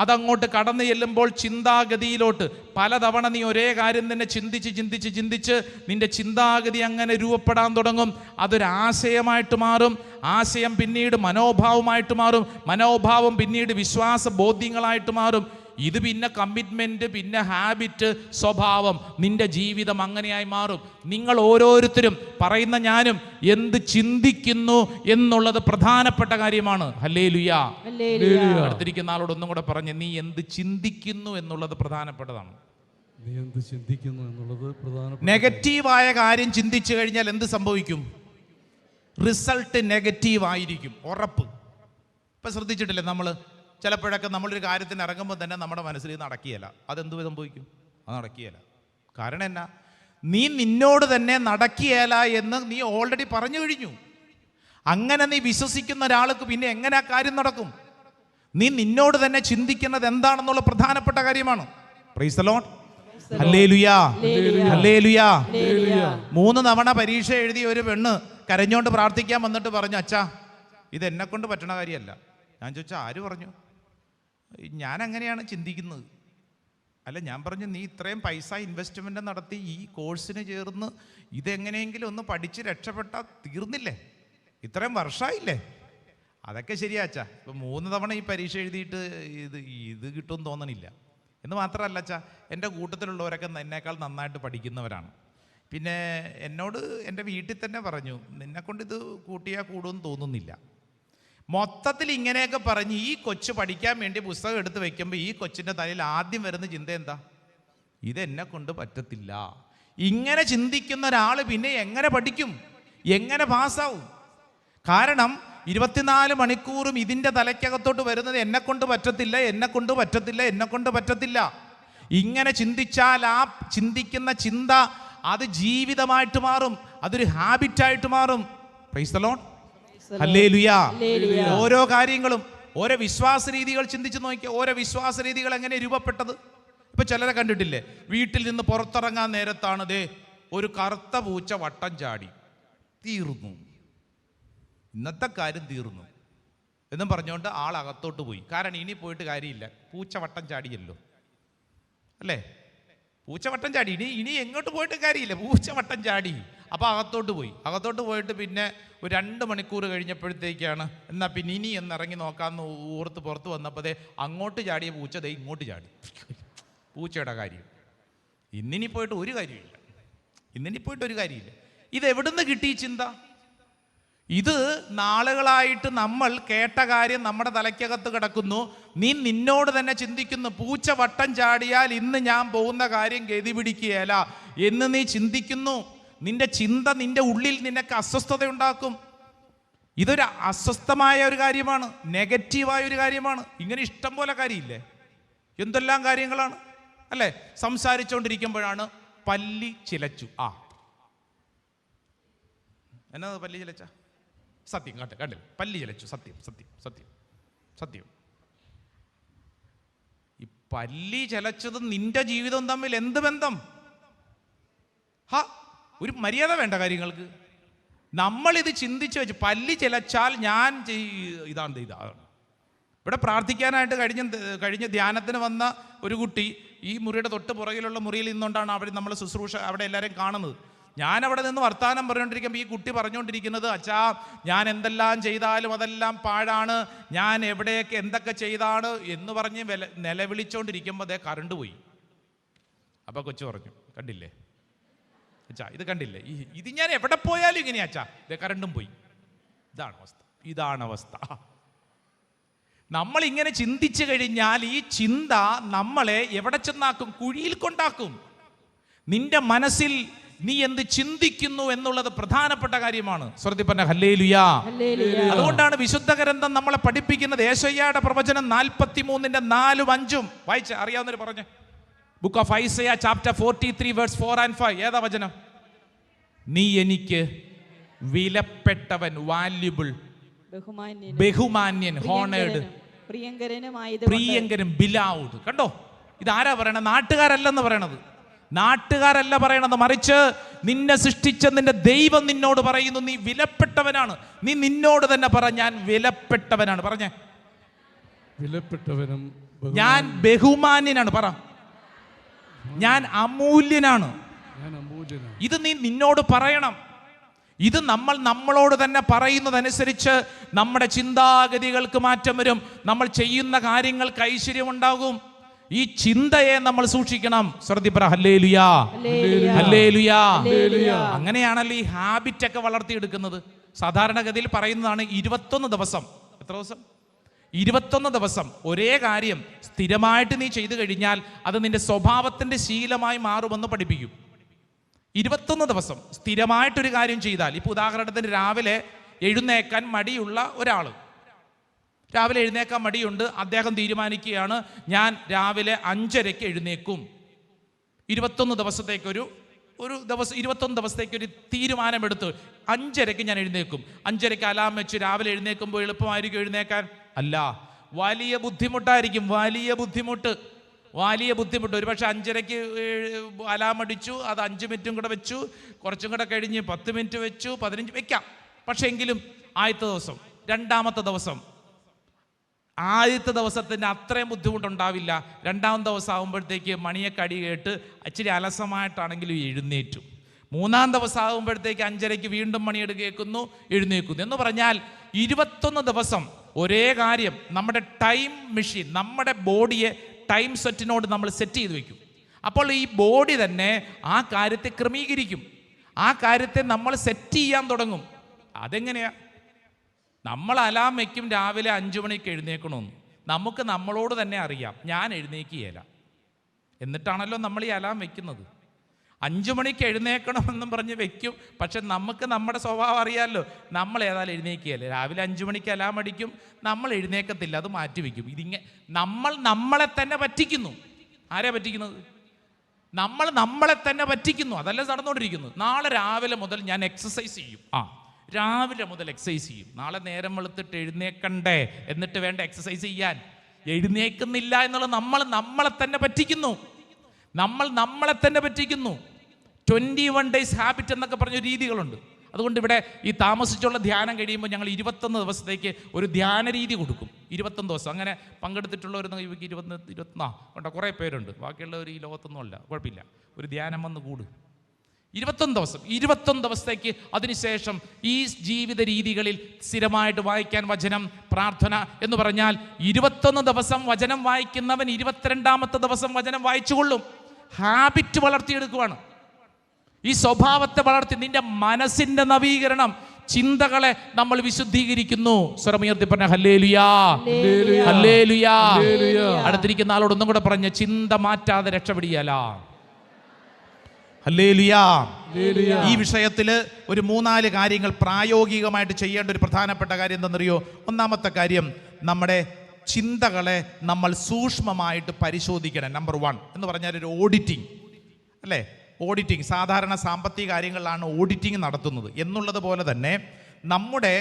അതങ്ങോട്ട് കടന്നു ചെല്ലുമ്പോൾ ചിന്താഗതിയിലോട്ട് പലതവണ നീ ഒരേ കാര്യം തന്നെ ചിന്തിച്ച് നിന്റെ ചിന്താഗതി അങ്ങനെ രൂപപ്പെടാൻ തുടങ്ങും. അതൊരാശയമായിട്ട് മാറും. ആശയം പിന്നീട് മനോഭാവമായിട്ട് മാറും. മനോഭാവം പിന്നീട് വിശ്വാസ ബോധ്യങ്ങളായിട്ട് മാറും. ഇത് പിന്നെ കമ്മിറ്റ്മെന്റ്, പിന്നെ ഹാബിറ്റ്, സ്വഭാവം, നിന്റെ ജീവിതം അങ്ങനെയായി മാറും. നിങ്ങൾ ഓരോരുത്തരും, പറയുന്ന ഞാനും, എന്ത് ചിന്തിക്കുന്നു എന്നുള്ളത് പ്രധാനപ്പെട്ട കാര്യമാണ്. ഹല്ലേലൂയാ. അടുത്തിരിക്കുന്ന ആളോട് ഒന്നും കൂടെ പറഞ്ഞ്, നീ എന്ത് ചിന്തിക്കുന്നു എന്നുള്ളത് പ്രധാനപ്പെട്ടതാണ്. നീ എന്ത് ചിന്തിക്കുന്നു എന്നുള്ളത് പ്രധാനപ്പെട്ട. നെഗറ്റീവായ കാര്യം ചിന്തിച്ചു കഴിഞ്ഞാൽ എന്ത് സംഭവിക്കും? റിസൾട്ട് നെഗറ്റീവ് ആയിരിക്കും, ഉറപ്പ്. ഇപ്പം ശ്രദ്ധിച്ചിട്ടില്ലേ, നമ്മൾ ചിലപ്പോഴൊക്കെ നമ്മളൊരു കാര്യത്തിന് ഇറങ്ങുമ്പോൾ തന്നെ നമ്മുടെ മനസ്സിൽ നടക്കുകയില്ല. അതെന്ത് സംഭവിക്കും? അത് നടക്കുകയില്ല. കാരണം എന്നാ? നീ നിന്നോട് തന്നെ നടക്കുകയില്ല എന്ന് നീ ഓൾറെഡി പറഞ്ഞു കഴിഞ്ഞു. അങ്ങനെ നീ വിശ്വസിക്കുന്ന ഒരാൾക്ക് പിന്നെ എങ്ങനെ ആ കാര്യം നടക്കും? നീ നിന്നോട് തന്നെ ചിന്തിക്കുന്നത് എന്താണെന്നുള്ള പ്രധാനപ്പെട്ട കാര്യമാണ്. Praise the Lord. ഹല്ലേലൂയാ, ഹല്ലേലൂയാ. 3 തവണ പരീക്ഷ എഴുതിയ ഒരു പെണ്ണ് കരഞ്ഞോണ്ട് പ്രാർത്ഥിക്കാൻ വന്നിട്ട് പറഞ്ഞു, അച്ഛാ ഇത് എന്നെ കൊണ്ട് പറ്റണ കാര്യമല്ല. ഞാൻ ചോദിച്ചാൽ ആര് പറഞ്ഞു? ഞാൻ അങ്ങനെയാണ് ചിന്തിക്കുന്നത്. അല്ല, ഞാൻ പറഞ്ഞു, നീ ഇത്രയും പൈസ ഇൻവെസ്റ്റ്മെൻറ്റ് നടത്തി ഈ കോഴ്സിന് ചേർന്ന് ഇതെങ്ങനെയെങ്കിലും ഒന്ന് പഠിച്ച് രക്ഷപ്പെട്ടാൽ തീർന്നില്ലേ? ഇത്രയും വർഷമായില്ലേ? അതൊക്കെ ശരിയാച്ചാ. ഇപ്പം 3 തവണ ഈ പരീക്ഷ എഴുതിയിട്ട് ഇത് കിട്ടുമെന്ന് തോന്നണില്ല. എന്ന് മാത്രമല്ല അച്ഛാ, എൻ്റെ കൂട്ടത്തിലുള്ളവരൊക്കെ എന്നേക്കാൾ നന്നായിട്ട് പഠിക്കുന്നവരാണ്. പിന്നെ എന്നോട് എൻ്റെ വീട്ടിൽ തന്നെ പറഞ്ഞു, നിന്നെക്കൊണ്ട് ഇത് കൂട്ടിയാൽ കൂടുമെന്ന് തോന്നുന്നില്ല. മൊത്തത്തിൽ ഇങ്ങനെയൊക്കെ പറഞ്ഞ് ഈ കൊച്ച് പഠിക്കാൻ വേണ്ടി പുസ്തകം എടുത്ത് വെക്കുമ്പോൾ ഈ കൊച്ചിൻ്റെ തലയിൽ ആദ്യം വരുന്ന ചിന്ത എന്താ? ഇതെന്നെ കൊണ്ട് പറ്റത്തില്ല. ഇങ്ങനെ ചിന്തിക്കുന്ന ഒരാൾ പിന്നെ എങ്ങനെ പഠിക്കും? എങ്ങനെ പാസ്സാവും? കാരണം 24 മണിക്കൂറും ഇതിൻ്റെ തലയ്ക്കകത്തോട്ട് വരുന്നത് എന്നെ കൊണ്ട് പറ്റത്തില്ല, എന്നെ കൊണ്ട് പറ്റത്തില്ല, എന്നെ കൊണ്ട് പറ്റത്തില്ല. ഇങ്ങനെ ചിന്തിച്ചാൽ ആ ചിന്തിക്കുന്ന ചിന്ത അത് ജീവിതമായിട്ട് മാറും, അതൊരു ഹാബിറ്റായിട്ട് മാറും. Praise the Lord. ഹല്ലേലൂയാ. ഓരോ കാര്യങ്ങളും, ഓരോ വിശ്വാസ രീതികൾ ചിന്തിച്ച് നോക്കിയാൽ ഓരോ വിശ്വാസ രീതികൾ എങ്ങനെ രൂപപ്പെട്ടത്. ഇപ്പൊ ചിലരെ കണ്ടിട്ടില്ലേ, വീട്ടിൽ നിന്ന് പുറത്തിറങ്ങാൻ നേരത്താണ് ദേ ഒരു കറുത്ത പൂച്ച വട്ടം ചാടി, തീർന്നു, ഇന്നത്തെ കാര്യം തീർന്നു എന്നും പറഞ്ഞുകൊണ്ട് ആൾ അകത്തോട്ട് പോയി. കാരണം ഇനി പോയിട്ട് കാര്യമില്ല, പൂച്ച വട്ടം ചാടിയല്ലോ, അല്ലേ? പൂച്ച വട്ടം ചാടി, ഇനി എങ്ങോട്ട് പോയിട്ട് കാര്യമില്ല, പൂച്ച വട്ടം ചാടി. അപ്പോൾ അകത്തോട്ട് പോയി. അകത്തോട്ട് പോയിട്ട് പിന്നെ ഒരു 2 മണിക്കൂർ കഴിഞ്ഞപ്പോഴത്തേക്കാണ് എന്നാൽ പിന്നെ ഇനി എന്നിറങ്ങി നോക്കാമെന്ന് ഓർത്ത് പുറത്ത് വന്നപ്പോൾ അങ്ങോട്ട് ചാടിയ പൂച്ച ദേ ഇങ്ങോട്ട് ചാടി. പൂച്ചയുടെ കാര്യം ഇന്നിനി പോയിട്ട് ഒരു കാര്യമില്ല, ഇന്നിനി പോയിട്ട് ഒരു കാര്യമില്ല. ഇത് എവിടുന്ന് കിട്ടി ഈ ചിന്ത? ഇത് നാളുകളായിട്ട് നമ്മൾ കേട്ട കാര്യം നമ്മുടെ തലയ്ക്കകത്ത് കിടക്കുന്നു. നീ നിന്നോട് തന്നെ ചിന്തിക്കുന്നു, പൂച്ച വട്ടം ചാടിയാൽ ഇന്ന് ഞാൻ പോകുന്ന കാര്യം ഗതി പിടിക്കുകയല്ല എന്ന് നീ ചിന്തിക്കുന്നു. നിന്റെ ചിന്ത നിന്റെ ഉള്ളിൽ നിനക്ക് അസ്വസ്ഥത ഉണ്ടാക്കും. ഇതൊരു അസ്വസ്ഥമായ ഒരു കാര്യമാണ്, നെഗറ്റീവായ ഒരു കാര്യമാണ്. ഇങ്ങനെ ഇഷ്ടം പോലെ കാര്യമില്ലേ, എന്തെല്ലാം കാര്യങ്ങളാണ്, അല്ലേ? സംസാരിച്ചുകൊണ്ടിരിക്കുമ്പോഴാണ് പല്ലി ചിലച്ചു. എന്നാ പല്ലി ചിലച്ച? സത്യം കണ്ടില്ല, പല്ലി ചിലച്ചു. സത്യം സത്യം സത്യം സത്യം. ഈ പല്ലി ചിലച്ചതും നിന്റെ ജീവിതവും തമ്മിൽ എന്ത് ബന്ധം? ഒരു മര്യാദ വേണ്ട കാര്യങ്ങൾക്ക്. നമ്മളിത് ചിന്തിച്ച് വെച്ച് പല്ലി ചിലച്ചാൽ ഞാൻ ഇതാണ്. ഇവിടെ പ്രാർത്ഥിക്കാനായിട്ട് കഴിഞ്ഞ ധ്യാനത്തിന് വന്ന ഒരു കുട്ടി ഈ മുറിയുടെ തൊട്ട് പുറകിലുള്ള മുറിയിൽ നിന്നുകൊണ്ടാണ് അവിടെ നമ്മൾ ശുശ്രൂഷ അവിടെ എല്ലാവരും കാണുന്നത്. ഞാൻ അവിടെ നിന്ന് വർത്താനം പറഞ്ഞുകൊണ്ടിരിക്കുമ്പോൾ ഈ കുട്ടി പറഞ്ഞുകൊണ്ടിരിക്കുന്നത്, അച്ഛാ ഞാൻ എന്തെല്ലാം ചെയ്താലും അതെല്ലാം പാഴാണ്, ഞാൻ എവിടെയൊക്കെ എന്തൊക്കെ ചെയ്താണ് എന്ന് പറഞ്ഞ് നിലവിളിച്ചുകൊണ്ടിരിക്കുമ്പോൾ അതേ കറണ്ട് പോയി. അപ്പോൾ കൊച്ചു പറഞ്ഞു, കണ്ടില്ലേ അച്ഛാ, ഇത് കണ്ടില്ലേ, ഇത് ഞാൻ എവിടെ പോയാലും ഇങ്ങനെയാ അച്ഛാ, ഇതേ കറണ്ടും പോയി. ഇതാണ് അവസ്ഥ. നമ്മൾ ഇങ്ങനെ ചിന്തിച്ചു കഴിഞ്ഞാൽ ഈ ചിന്ത നമ്മളെ എവിടെ ചെന്നാക്കും? കുഴിയിൽ കൊണ്ടാക്കും. നിന്റെ മനസ്സിൽ നീ എന്ത് ചിന്തിക്കുന്നു എന്നുള്ളത് പ്രധാനപ്പെട്ട കാര്യമാണ്. ശ്രദ്ധിപ്പന്നെ ഹല്ലേലൂയാ. അതുകൊണ്ടാണ് വിശുദ്ധ ഗ്രന്ഥം നമ്മളെ പഠിപ്പിക്കുന്നത്. യേശയ്യായുടെ പ്രവചനം 43-ന്റെ 4-5 വായിച്ച് അറിയാവുന്നവർ പറഞ്ഞ്. Book of Isaiah chapter 43 verse 4 and 5. ഏതാ വചനം? നീ എനിക്ക് വിലപ്പെട്ടവൻ, വാല്യുബിൾ, ബഹുമാന്യൻ, ഹോണേഡ്, പ്രിയങ്കരൻ, ബിലൗഡ്. കണ്ടോ, ഇതാരാ പറയണത്? നാട്ടുകാരല്ലെന്ന് പറയണത്. നാട്ടുകാരല്ല പറയണത്, മറിച്ച് നിന്നെ സൃഷ്ടിച്ച നിന്റെ ദൈവം നിന്നോട് പറയുന്നു, നീ വിലപ്പെട്ടവനാണ്. നീ നിന്നോട് തന്നെ പറ, ഞാൻ വിലപ്പെട്ടവനാണ്. പറഞ്ഞേ, വിലപ്പെട്ടവനും ഞാൻ ബഹുമാന്യനാണ്. പറ, ഞാൻ അമൂല്യനാണ്. ഇത് നീ നിന്നോട് പറയണം. ഇത് നമ്മളോട് തന്നെ പറയുന്നതനുസരിച്ച് നമ്മുടെ ചിന്താഗതികൾക്ക് മാറ്റം വരും. നമ്മൾ ചെയ്യുന്ന കാര്യങ്ങൾക്ക് ഐശ്വര്യം ഉണ്ടാകും. ഈ ചിന്തയെ നമ്മൾ സൂക്ഷിക്കണം. ശ്രദ്ധിപ്പറ ഹല്ലേലൂയാ, ഹല്ലേലൂയാ. അങ്ങനെയാണല്ലോ ഈ ഹാബിറ്റ് ഒക്കെ വളർത്തിയെടുക്കുന്നത്. സാധാരണഗതിയിൽ പറയുന്നതാണ് 21 ദിവസം. എത്ര ദിവസം? 21 ദിവസം ഒരേ കാര്യം സ്ഥിരമായിട്ട് നീ ചെയ്തു കഴിഞ്ഞാൽ അത് നിന്റെ സ്വഭാവത്തിന്റെ ശീലമായി മാറുമെന്ന് പഠിപ്പിക്കും. 21 ദിവസം സ്ഥിരമായിട്ടൊരു കാര്യം ചെയ്താൽ, ഇപ്പോൾ ഉദാഹരണത്തിന് രാവിലെ എഴുന്നേക്കാൻ മടിയുള്ള ഒരാൾ, രാവിലെ എഴുന്നേക്കാൻ മടിയുണ്ട്, അദ്ദേഹം തീരുമാനിക്കുകയാണ് ഞാൻ രാവിലെ 5:30 എഴുന്നേക്കും. 21 ദിവസത്തേക്കൊരു 21 ദിവസത്തേക്കൊരു തീരുമാനമെടുത്ത് 5:30 ഞാൻ എഴുന്നേക്കും. 5:30 അലാം വെച്ച് രാവിലെ എഴുന്നേൽക്കുമ്പോൾ എളുപ്പമായിരിക്കും എഴുന്നേക്കാൻ? അല്ല, വലിയ ബുദ്ധിമുട്ടായിരിക്കും. വലിയ ബുദ്ധിമുട്ട്. ഒരു പക്ഷേ 5:30 അലാം അടിച്ചു, അത് 5 മിനിറ്റും കൂടെ വെച്ചു, കുറച്ചും കൂടെ കഴിഞ്ഞ് 10 മിനിറ്റ് വെച്ചു, 15 വെക്കാം. പക്ഷേ എങ്കിലും ആദ്യത്തെ ദിവസം, രണ്ടാമത്തെ ദിവസം, ആദ്യത്തെ ദിവസത്തിന് അത്രയും ബുദ്ധിമുട്ടുണ്ടാവില്ല. രണ്ടാമത്തെ ദിവസം ആകുമ്പോഴത്തേക്ക് മണിയൊക്കെ അടി കേട്ട് ഇച്ചിരി അലസമായിട്ടാണെങ്കിലും എഴുന്നേറ്റു. മൂന്നാം ദിവസം ആകുമ്പോഴത്തേക്ക് 5:30 വീണ്ടും മണിയെട് കേൾക്കുന്നു, എഴുന്നേക്കുന്നു. എന്ന് പറഞ്ഞാൽ 21 ദിവസം ഒരേ കാര്യം. നമ്മുടെ ടൈം മെഷീൻ, നമ്മുടെ ബോഡിയെ ടൈം സെറ്റിനോട് നമ്മൾ സെറ്റ് ചെയ്ത് വെക്കും. അപ്പോൾ ഈ ബോഡി തന്നെ ആ കാര്യത്തെ ക്രമീകരിക്കും. ആ കാര്യത്തെ നമ്മൾ സെറ്റ് ചെയ്യാൻ തുടങ്ങും. അതെങ്ങനെയാ? നമ്മൾ അലാം വയ്ക്കും രാവിലെ 5 മണിക്ക് എഴുന്നേക്കണമെന്ന്. നമുക്ക് നമ്മളോട് തന്നെ അറിയാം ഞാൻ എഴുന്നേക്കുകയില്ല. എന്നിട്ടാണല്ലോ നമ്മൾ ഈ അലാം വയ്ക്കുന്നത്. 5 മണിക്ക് എഴുന്നേക്കണമെന്നും പറഞ്ഞ് വെക്കും. പക്ഷെ നമുക്ക് നമ്മുടെ സ്വഭാവം അറിയാമല്ലോ, നമ്മൾ ഏതായാലും എഴുന്നേക്കുകയല്ലേ. രാവിലെ 5 മണിക്ക് അലാം അടിക്കും, നമ്മൾ എഴുന്നേക്കത്തില്ല, അത് മാറ്റി വയ്ക്കും. നമ്മൾ നമ്മളെ തന്നെ പറ്റിക്കുന്നു. ആരെയാ പറ്റിക്കുന്നത്? നമ്മൾ നമ്മളെ തന്നെ പറ്റിക്കുന്നു. അതല്ല നടന്നുകൊണ്ടിരിക്കുന്നത്. നാളെ രാവിലെ മുതൽ ഞാൻ എക്സസൈസ് ചെയ്യും. രാവിലെ മുതൽ എക്സസൈസ് ചെയ്യും. നാളെ നേരം വെളുത്തിട്ട് എഴുന്നേക്കണ്ടേ, എന്നിട്ട് വേണ്ട എക്സസൈസ് ചെയ്യാൻ. എഴുന്നേക്കുന്നില്ല എന്നുള്ളത് നമ്മളെ തന്നെ പറ്റിക്കുന്നു. നമ്മളെ തന്നെ പറ്റിക്കുന്നു. 21 ഡേയ്സ് ഹാബിറ്റ് എന്നൊക്കെ പറഞ്ഞ രീതികളുണ്ട്. അതുകൊണ്ട് ഇവിടെ ഈ താമസിച്ചുള്ള ധ്യാനം കഴിയുമ്പോൾ ഞങ്ങൾ 21 ദിവസത്തേക്ക് ഒരു ധ്യാന രീതി കൊടുക്കും. 21 ദിവസം അങ്ങനെ പങ്കെടുത്തിട്ടുള്ളവർ 21 കണ്ടോ, കുറേ പേരുണ്ട്. ബാക്കിയുള്ളവർ ഈ ലോകത്തൊന്നും അല്ല, കുഴപ്പമില്ല. ഒരു ധ്യാനം വന്ന് കൂടും. 21 ദിവസത്തേക്ക്. അതിനുശേഷം ഈ ജീവിത രീതികളിൽ സ്ഥിരമായിട്ട് വായിക്കാൻ വചനം, പ്രാർത്ഥന എന്ന് പറഞ്ഞാൽ 21 ദിവസം വചനം വായിക്കുന്നവൻ 22ാമത്തെ ദിവസം വചനം വായിച്ചുകൊള്ളും. ഹാബിറ്റ് വളർത്തിയെടുക്കുവാണ്. ഈ സ്വഭാവത്തെ വളർത്തി നിന്റെ മനസ്സിന്റെ നവീകരണം, ചിന്തകളെ നമ്മൾ വിശുദ്ധീകരിക്കുന്നു. സ്വരമുയർത്തി പറഞ്ഞ ഹല്ലേലൂയാ, ഹല്ലേലൂയാ. അടുത്തിരിക്കുന്ന ആളോട് ഒന്നും കൂടെ പറഞ്ഞ, ചിന്ത മാറ്റാതെ രക്ഷപ്പെടിയല്ല. ഹല്ലേലൂയാ. ഈ വിഷയത്തിൽ ഒരു 3-4 കാര്യങ്ങൾ പ്രായോഗികമായിട്ട് ചെയ്യേണ്ട ഒരു പ്രധാനപ്പെട്ട കാര്യം എന്താണെന്നറിയോ? ഒന്നാമത്തെ കാര്യം, നമ്മുടെ ചിന്തകളെ നമ്മൾ സൂക്ഷ്മമായിട്ട് പരിശോധിക്കണം. നമ്പർ 1 എന്ന് പറഞ്ഞാൽ ഒരു ഓഡിറ്റിംഗ് അല്ലേ? ഓഡിറ്റിംഗ് സാധാരണ സാമ്പത്തിക കാര്യങ്ങളിലാണ് ഓഡിറ്റിംഗ് നടത്തുന്നത് എന്നുള്ളത് പോലെ തന്നെ നമ്മുടെ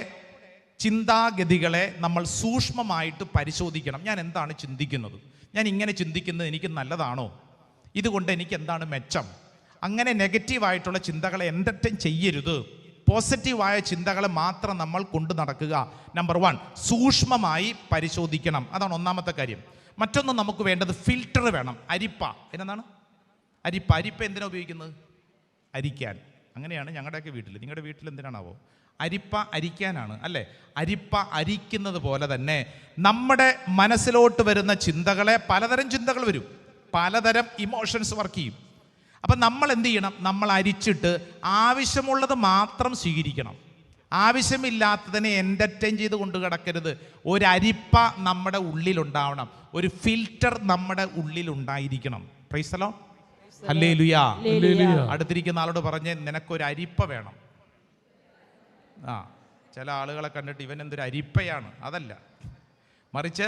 ചിന്താഗതികളെ നമ്മൾ സൂക്ഷ്മമായിട്ട് പരിശോധിക്കണം. ഞാൻ എന്താണ് ചിന്തിക്കുന്നത്? ഞാൻ ഇങ്ങനെ ചിന്തിക്കുന്നത് എനിക്ക് നല്ലതാണോ? ഇതുകൊണ്ട് എനിക്ക് എന്താണ് മെച്ചം? അങ്ങനെ നെഗറ്റീവായിട്ടുള്ള ചിന്തകളെ എന്റർടൈൻ ചെയ്യരുത്. പോസിറ്റീവായ ചിന്തകളെ മാത്രം നമ്മൾ കൊണ്ടു നടക്കുക. നമ്പർ 1, സൂക്ഷ്മമായി പരിശോധിക്കണം. അതാണ് ഒന്നാമത്തെ കാര്യം. മറ്റൊന്ന്, നമുക്ക് വേണ്ടത് ഫിൽറ്റർ വേണം. അരിപ്പ. എന്താണ് അരിപ്പ? അരിപ്പ എന്തിനാണ് ഉപയോഗിക്കുന്നത്? അരിക്കാൻ. അങ്ങനെയാണ് ഞങ്ങളുടെയൊക്കെ വീട്ടിൽ. നിങ്ങളുടെ വീട്ടിൽ എന്തിനാണാവോ? അരിപ്പ അരിക്കാനാണ് അല്ലേ? അരിപ്പ അരിക്കുന്നത് പോലെ തന്നെ നമ്മുടെ മനസ്സിലോട്ട് വരുന്ന ചിന്തകളെ, പലതരം ചിന്തകൾ വരും, പലതരം ഇമോഷൻസ് വർക്ക് ചെയ്യും. അപ്പം നമ്മൾ എന്ത് ചെയ്യണം? നമ്മൾ അരിച്ചിട്ട് ആവശ്യമുള്ളത് മാത്രം സ്വീകരിക്കണം. ആവശ്യമില്ലാത്തതിനെ എൻ്റർടൈൻ ചെയ്ത് കൊണ്ട് കിടക്കരുത്. ഒരു അരിപ്പ നമ്മുടെ ഉള്ളിലുണ്ടാവണം. ഒരു ഫിൽറ്റർ നമ്മുടെ ഉള്ളിലുണ്ടായിരിക്കണം. Praise the Lord. ഹല്ലേലൂയാ. അടുത്തിരിക്കുന്ന ആളോട് പറഞ്ഞ്, നിനക്കൊരു അരിപ്പ വേണം. ചില ആളുകളെ കണ്ടിട്ട് ഇവൻ എന്തൊരു അരിപ്പയാണ്. അതല്ല, മറിച്ച്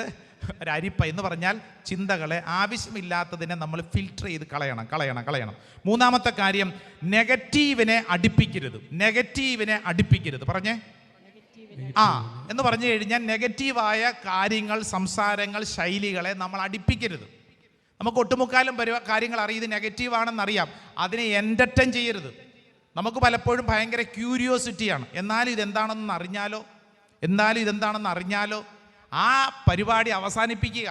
ഒരു അരിപ്പ എന്ന് പറഞ്ഞാൽ ചിന്തകളെ, ആവശ്യമില്ലാത്തതിനെ നമ്മൾ ഫിൽറ്റർ ചെയ്ത് കളയണം. മൂന്നാമത്തെ കാര്യം, നെഗറ്റീവിനെ അടുപ്പിക്കരുത്. പറഞ്ഞേ എന്ന് പറഞ്ഞു കഴിഞ്ഞാൽ നെഗറ്റീവായ കാര്യങ്ങൾ, സംസാരങ്ങൾ, ശൈലികളെ നമ്മൾ അടുപ്പിക്കരുത്. നമുക്ക് ഒട്ടുമുക്കാലും കാര്യങ്ങൾ അറിയാം, ഇത് നെഗറ്റീവാണെന്നറിയാം, അതിനെ എൻ്റർടൈൻ ചെയ്യരുത്. നമുക്ക് പലപ്പോഴും ഭയങ്കര ക്യൂരിയോസിറ്റിയാണ്. എന്നാലും ഇതെന്താണെന്ന് അറിഞ്ഞാലോ ആ പരിപാടി അവസാനിപ്പിക്കുക.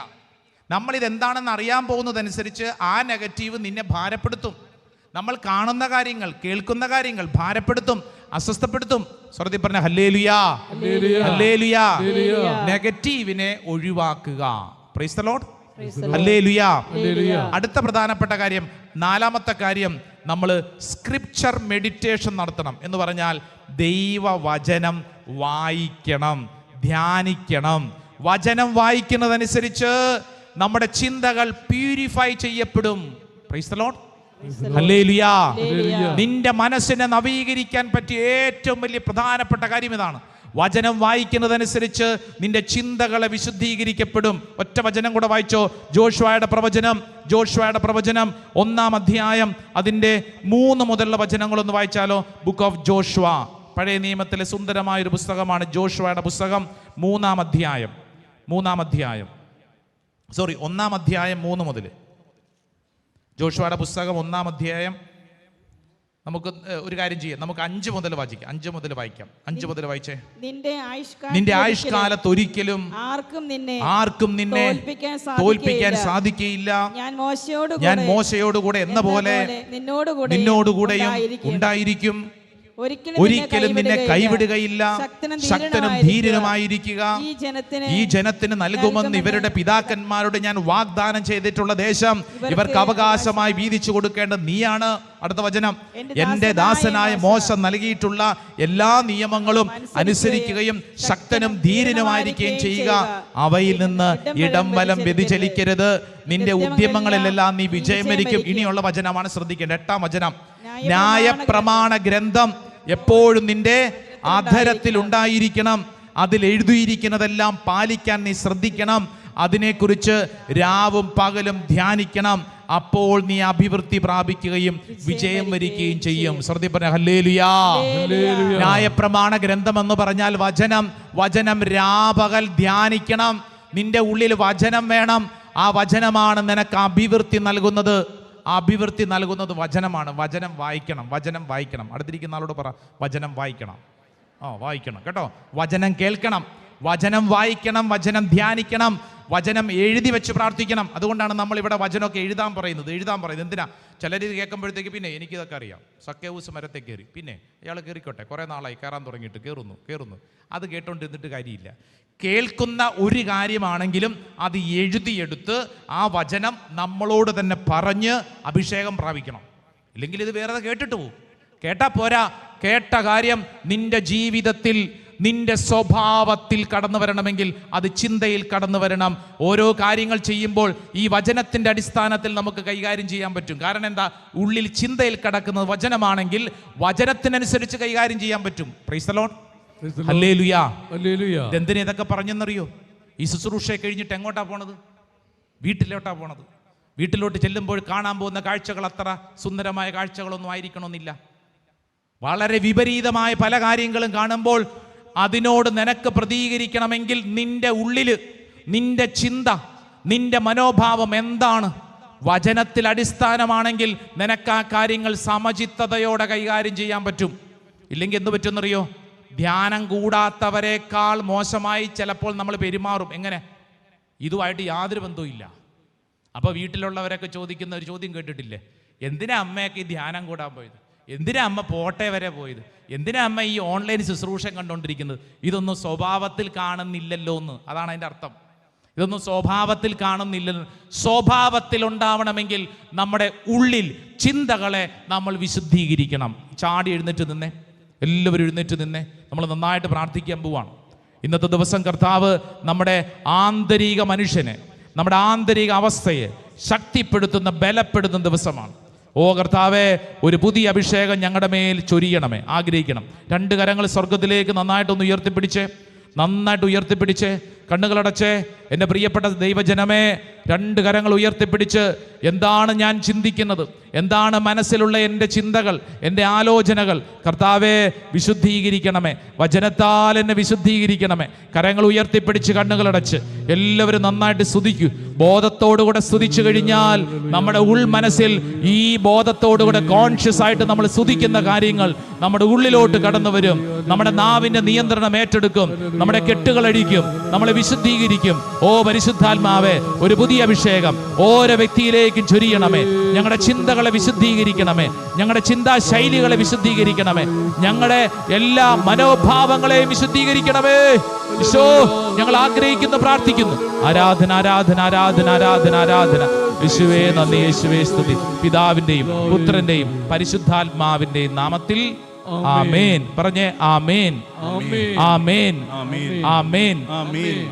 നമ്മളിതെന്താണെന്ന് അറിയാൻ പോകുന്നതനുസരിച്ച് ആ നെഗറ്റീവ് നിന്നെ ഭാരപ്പെടുത്തും. നമ്മൾ കാണുന്ന കാര്യങ്ങൾ, കേൾക്കുന്ന കാര്യങ്ങൾ ഭാരപ്പെടുത്തും, അസ്വസ്ഥപ്പെടുത്തും. സ്വർഗ്ഗത്തിൽ പറഞ്ഞ ഹല്ലേലൂയാ, ഹല്ലേലൂയാ. നെഗറ്റീവിനെ ഒഴിവാക്കുക. Price the lord. Hallelujah. Hallelujah. അടുത്ത പ്രധാനപ്പെട്ട കാര്യം, നാലാമത്തെ കാര്യം, നമ്മൾ സ്ക്രിപ്ചർ മെഡിറ്റേഷൻ നടത്തണം. എന്ന് പറഞ്ഞാൽ ദൈവവചനം വായിക്കണം, ധ്യാനിക്കണം. വചനം വായിക്കുന്നതനുസരിച്ച് നമ്മുടെ ചിന്തകൾ പ്യൂരിഫൈ ചെയ്യപ്പെടും. Price the lord. ഹല്ലേലൂയ. നിന്റെ മനസ്സിനെ നവീകരിക്കാൻ പറ്റിയ ഏറ്റവും വലിയ പ്രധാനപ്പെട്ട കാര്യം ഇതാണ്. വചനം വായിക്കുന്നതനുസരിച്ച് നിന്റെ ചിന്തകളെ വിശുദ്ധീകരിക്കപ്പെടും. ഒറ്റ വചനം കൂടെ വായിച്ചോ. ജോഷുവയുടെ പ്രവചനം 1-ാം അധ്യായം അതിൻ്റെ 3 മുതലുള്ള വചനങ്ങളൊന്ന് വായിച്ചാലോ. ബുക്ക് ഓഫ് ജോഷുവ, പഴയ നിയമത്തിലെ സുന്ദരമായൊരു പുസ്തകമാണ് ജോഷുവയുടെ പുസ്തകം. 1-ാം അധ്യായം 3 മുതൽ. ജോഷുവയുടെ പുസ്തകം 1-ാം അധ്യായം. നമുക്ക് ഒരു കാര്യം ചെയ്യാം, നമുക്ക് 5 മുതൽ വായിക്കാം. 5 മുതൽ വായിക്കാം. 5 മുതൽ വായിച്ചേ. നിന്റെ ആയുഷ്കാലത്ത് ഒരിക്കലും ആർക്കും നിന്നെ തോൽപ്പിക്കാൻ സാധിക്കുകയില്ല. ഞാൻ മോശയോടുകൂടെ എന്ന പോലെ നിന്നോടുകൂടെയും ഉണ്ടായിരിക്കും. ഒരിക്കലും നിന്നെ കൈവിടുകയില്ല. ശക്തനും ധീരനുമായിരിക്കുക. ഈ ജനത്തിന് നൽകുമെന്ന് ഇവരുടെ പിതാക്കന്മാരോട് ഞാൻ വാഗ്ദാനം ചെയ്തിട്ടുള്ള ദേശം ഇവർക്ക് അവകാശമായി വീതിച്ചു കൊടുക്കേണ്ടത് നീയാണ്. അടുത്ത വചനം, എന്റെ ദാസനായ മോശ നൽകിയിട്ടുള്ള എല്ലാ നിയമങ്ങളും അനുസരിക്കുകയും ശക്തനും ധീരനുമായിരിക്കുകയും ചെയ്യുക. അവയിൽ നിന്ന് ഇടം വലം വ്യതിചലിക്കരുത്. നിന്റെ ഉദ്യമങ്ങളിലെല്ലാം നീ വിജയം വരിക്കും. ഇനിയുള്ള വചനമാണ് ശ്രദ്ധിക്കേണ്ടത്. 8-ാം വചനം, ന്യായപ്രമാണ ഗ്രന്ഥം എപ്പോഴും നിന്റെ അധരത്തിൽ ഉണ്ടായിരിക്കണം. അതിൽ എഴുതിയിരിക്കുന്നതെല്ലാം പാലിക്കാൻ നീ ശ്രദ്ധിക്കണം. അതിനെക്കുറിച്ച് രാവും പകലും ധ്യാനിക്കണം. അപ്പോൾ നീ അഭിവൃദ്ധി പ്രാപിക്കുകയും വിജയം വരിക്കുകയും ചെയ്യും. ശ്രദ്ധിപ്പറ ഹല്ലേലൂയാ. ന്യായപ്രമാണ ഗ്രന്ഥം എന്ന് പറഞ്ഞാൽ വചനം രാപകൽ ധ്യാനിക്കണം. നിന്റെ ഉള്ളിൽ വചനം വേണം. ആ വചനമാണ് നിനക്ക് അഭിവൃദ്ധി നൽകുന്നത്. അഭിവൃദ്ധി നൽകുന്നത് വചനമാണ്. വചനം വായിക്കണം. അടുത്തിരിക്കുന്ന ആളോട് പറ, വചനം വായിക്കണം. വായിക്കണം കേട്ടോ. വചനം കേൾക്കണം, വചനം വായിക്കണം, വചനം ധ്യാനിക്കണം, വചനം എഴുതി വെച്ച് പ്രാർത്ഥിക്കണം. അതുകൊണ്ടാണ് നമ്മൾ ഇവിടെ വചനമൊക്കെ എഴുതാൻ പറയുന്നത്. എന്തിനാ? ചിലർ ഇത് കേൾക്കുമ്പോഴത്തേക്ക് പിന്നെ എനിക്കിതൊക്കെ അറിയാം, സക്കേവൂസ് മരത്തെ കയറി, പിന്നെ അയാൾ കയറിക്കോട്ടെ, കുറേ നാളായി കയറാൻ തുടങ്ങിയിട്ട് കയറുന്നു. അത് കേട്ടോണ്ടിരുന്നിട്ട് കാര്യമില്ല. കേൾക്കുന്ന ഒരു കാര്യമാണെങ്കിലും അത് എഴുതിയെടുത്ത് ആ വചനം നമ്മളോട് തന്നെ പറഞ്ഞ് അഭിഷേകം പ്രാപിക്കണം. ഇല്ലെങ്കിൽ ഇത് വേറെ കേട്ടിട്ട് പോകും. കേട്ടാ പോരാ, കേട്ട കാര്യം നിന്റെ ജീവിതത്തിൽ, നിന്റെ സ്വഭാവത്തിൽ കടന്നു വരണമെങ്കിൽ അത് ചിന്തയിൽ കടന്നു വരണം. ഓരോ കാര്യങ്ങൾ ചെയ്യുമ്പോൾ ഈ വചനത്തിന്റെ അടിസ്ഥാനത്തിൽ നമുക്ക് കൈകാര്യം ചെയ്യാൻ പറ്റും. കാരണം എന്താ? ഉള്ളിൽ ചിന്തയിൽ കിടക്കുന്നത് വചനമാണെങ്കിൽ വചനത്തിനനുസരിച്ച് കൈകാര്യം ചെയ്യാൻ പറ്റും. Praise the Lord. ഹല്ലേലൂയാ. എന്തിനാ ഇതൊക്കെ പറഞ്ഞെന്നറിയോ? ഈ ശുശ്രൂഷയെ കഴിഞ്ഞിട്ട് എങ്ങോട്ടാ പോണത്? വീട്ടിലോട്ടാ പോണത്. വീട്ടിലോട്ട് ചെല്ലുമ്പോൾ കാണാൻ പോകുന്ന കാഴ്ചകൾ അത്ര സുന്ദരമായ കാഴ്ചകളൊന്നും ആയിരിക്കണമെന്നില്ല. വളരെ വിപരീതമായ പല കാര്യങ്ങളും കാണുമ്പോൾ അതിനോട് നിനക്ക് പ്രതികരിക്കണമെങ്കിൽ നിന്റെ ഉള്ളില്, നിന്റെ ചിന്ത, നിന്റെ മനോഭാവം എന്താണ്? വചനത്തിൽ അടിസ്ഥാനമാണെങ്കിൽ നിനക്ക് ആ കാര്യങ്ങൾ സമചിത്തതയോടെ കൈകാര്യം ചെയ്യാൻ പറ്റും. ഇല്ലെങ്കിൽ എന്ത് പറ്റുമെന്നറിയോ? ധ്യാനം കൂടാത്തവരെക്കാൾ മോശമായി ചിലപ്പോൾ നമ്മൾ പെരുമാറും. എങ്ങനെ? ഇതുമായിട്ട് യാതൊരു ബന്ധവും ഇല്ല. അപ്പോൾ വീട്ടിലുള്ളവരൊക്കെ ചോദിക്കുന്ന ഒരു ചോദ്യം കേട്ടിട്ടില്ലേ? എന്തിനാ അമ്മയൊക്കെ ഈ ധ്യാനം കൂടാൻ പോയത്? എന്തിനാ അമ്മ പോട്ടെ വരെ പോയത്? എന്തിനാ അമ്മ ഈ ഓൺലൈൻ ശുശ്രൂഷ കണ്ടുകൊണ്ടിരിക്കുന്നത്? ഇതൊന്നും സ്വഭാവത്തിൽ കാണുന്നില്ലല്ലോ എന്ന്. അതാണ് അതിൻ്റെ അർത്ഥം. ഇതൊന്നും സ്വഭാവത്തിൽ കാണുന്നില്ലല്ലോ. സ്വഭാവത്തിൽ ഉണ്ടാവണമെങ്കിൽ നമ്മുടെ ഉള്ളിൽ ചിന്തകളെ നമ്മൾ വിശുദ്ധീകരിക്കണം. ചാടി എഴുന്നേറ്റ് നിന്നേ, എല്ലാവരും എഴുന്നേറ്റ് നിന്നേ. നമ്മൾ നന്നായിട്ട് പ്രാർത്ഥിക്കാൻ പോവാണ്. ഇന്നത്തെ ദിവസം കർത്താവ് നമ്മുടെ ആന്തരിക മനുഷ്യനെ, നമ്മുടെ ആന്തരിക അവസ്ഥയെ ശക്തിപ്പെടുത്തുന്ന, ബലപ്പെടുത്തുന്ന ദിവസമാണ്. ഓ കർത്താവേ, ഒരു പുതിയ അഭിഷേകം ഞങ്ങളുടെ മേൽ ചൊരിയണമേ. ആഗ്രഹിക്കണം. 2 കരങ്ങൾ സ്വർഗത്തിലേക്ക് നന്നായിട്ടൊന്ന് ഉയർത്തിപ്പിടിച്ച് കണ്ണുകളടച്ചേ. എൻ്റെ പ്രിയപ്പെട്ട ദൈവജനമേ, 2 കരങ്ങൾ ഉയർത്തിപ്പിടിച്ച് എന്താണ് ഞാൻ ചിന്തിക്കുന്നത്, എന്താണ് മനസ്സിലുള്ള എൻ്റെ ചിന്തകൾ, എൻ്റെ ആലോചനകൾ കർത്താവേ വിശുദ്ധീകരിക്കണമേ. വചനത്താൽ എന്നെ വിശുദ്ധീകരിക്കണമേ. കരങ്ങൾ ഉയർത്തിപ്പിടിച്ച് കണ്ണുകളടച്ച് എല്ലാവരും നന്നായിട്ട് സ്തുതിക്കൂ. ബോധത്തോടുകൂടെ സ്തുതിച്ചു കഴിഞ്ഞാൽ നമ്മുടെ മനസ്സിൽ ഈ ബോധത്തോടുകൂടെ കോൺഷ്യസ് ആയിട്ട് നമ്മൾ സ്തുതിക്കുന്ന കാര്യങ്ങൾ നമ്മുടെ ഉള്ളിലോട്ട് കടന്നു വരും. നമ്മുടെ നാവിൻ്റെ നിയന്ത്രണം ഏറ്റെടുക്കും. നമ്മുടെ കെട്ടുകൾ അഴിക്കും, നമ്മളെ വിശുദ്ധീകരിക്കും. ഓ പരിശുദ്ധാത്മാവേ, ഒരു പുതിയ അഭിഷേകം ഓരോ വ്യക്തിയിലേക്കും ചൊരിയണമേ. ഞങ്ങളുടെ ചിന്തകളെ വിശുദ്ധീകരിക്കണമേ, ഞങ്ങളുടെ ചിന്താ ശൈലികളെ വിശുദ്ധീകരിക്കണമേ, ഞങ്ങളുടെ എല്ലാ മനോഭാവങ്ങളെയും വിശുദ്ധീകരിക്കണമേ. ഈശോ, ഞങ്ങൾ ആഗ്രഹിക്കുന്നു, പ്രാർത്ഥിക്കുന്നു. ആരാധന ആരാധന ആരാധന ആരാധന ആരാധന. യേശുവേ നന്ദി, യേശുവേ സ്തുതി. പിതാവിന്റെയും പുത്രന്റെയും പരിശുദ്ധാത്മാവിന്റെയും നാമത്തിൽ ആമേൻ. പറഞ്ഞേ ആമേൻ, ആമേൻ, ആമേൻ, ആമേൻ.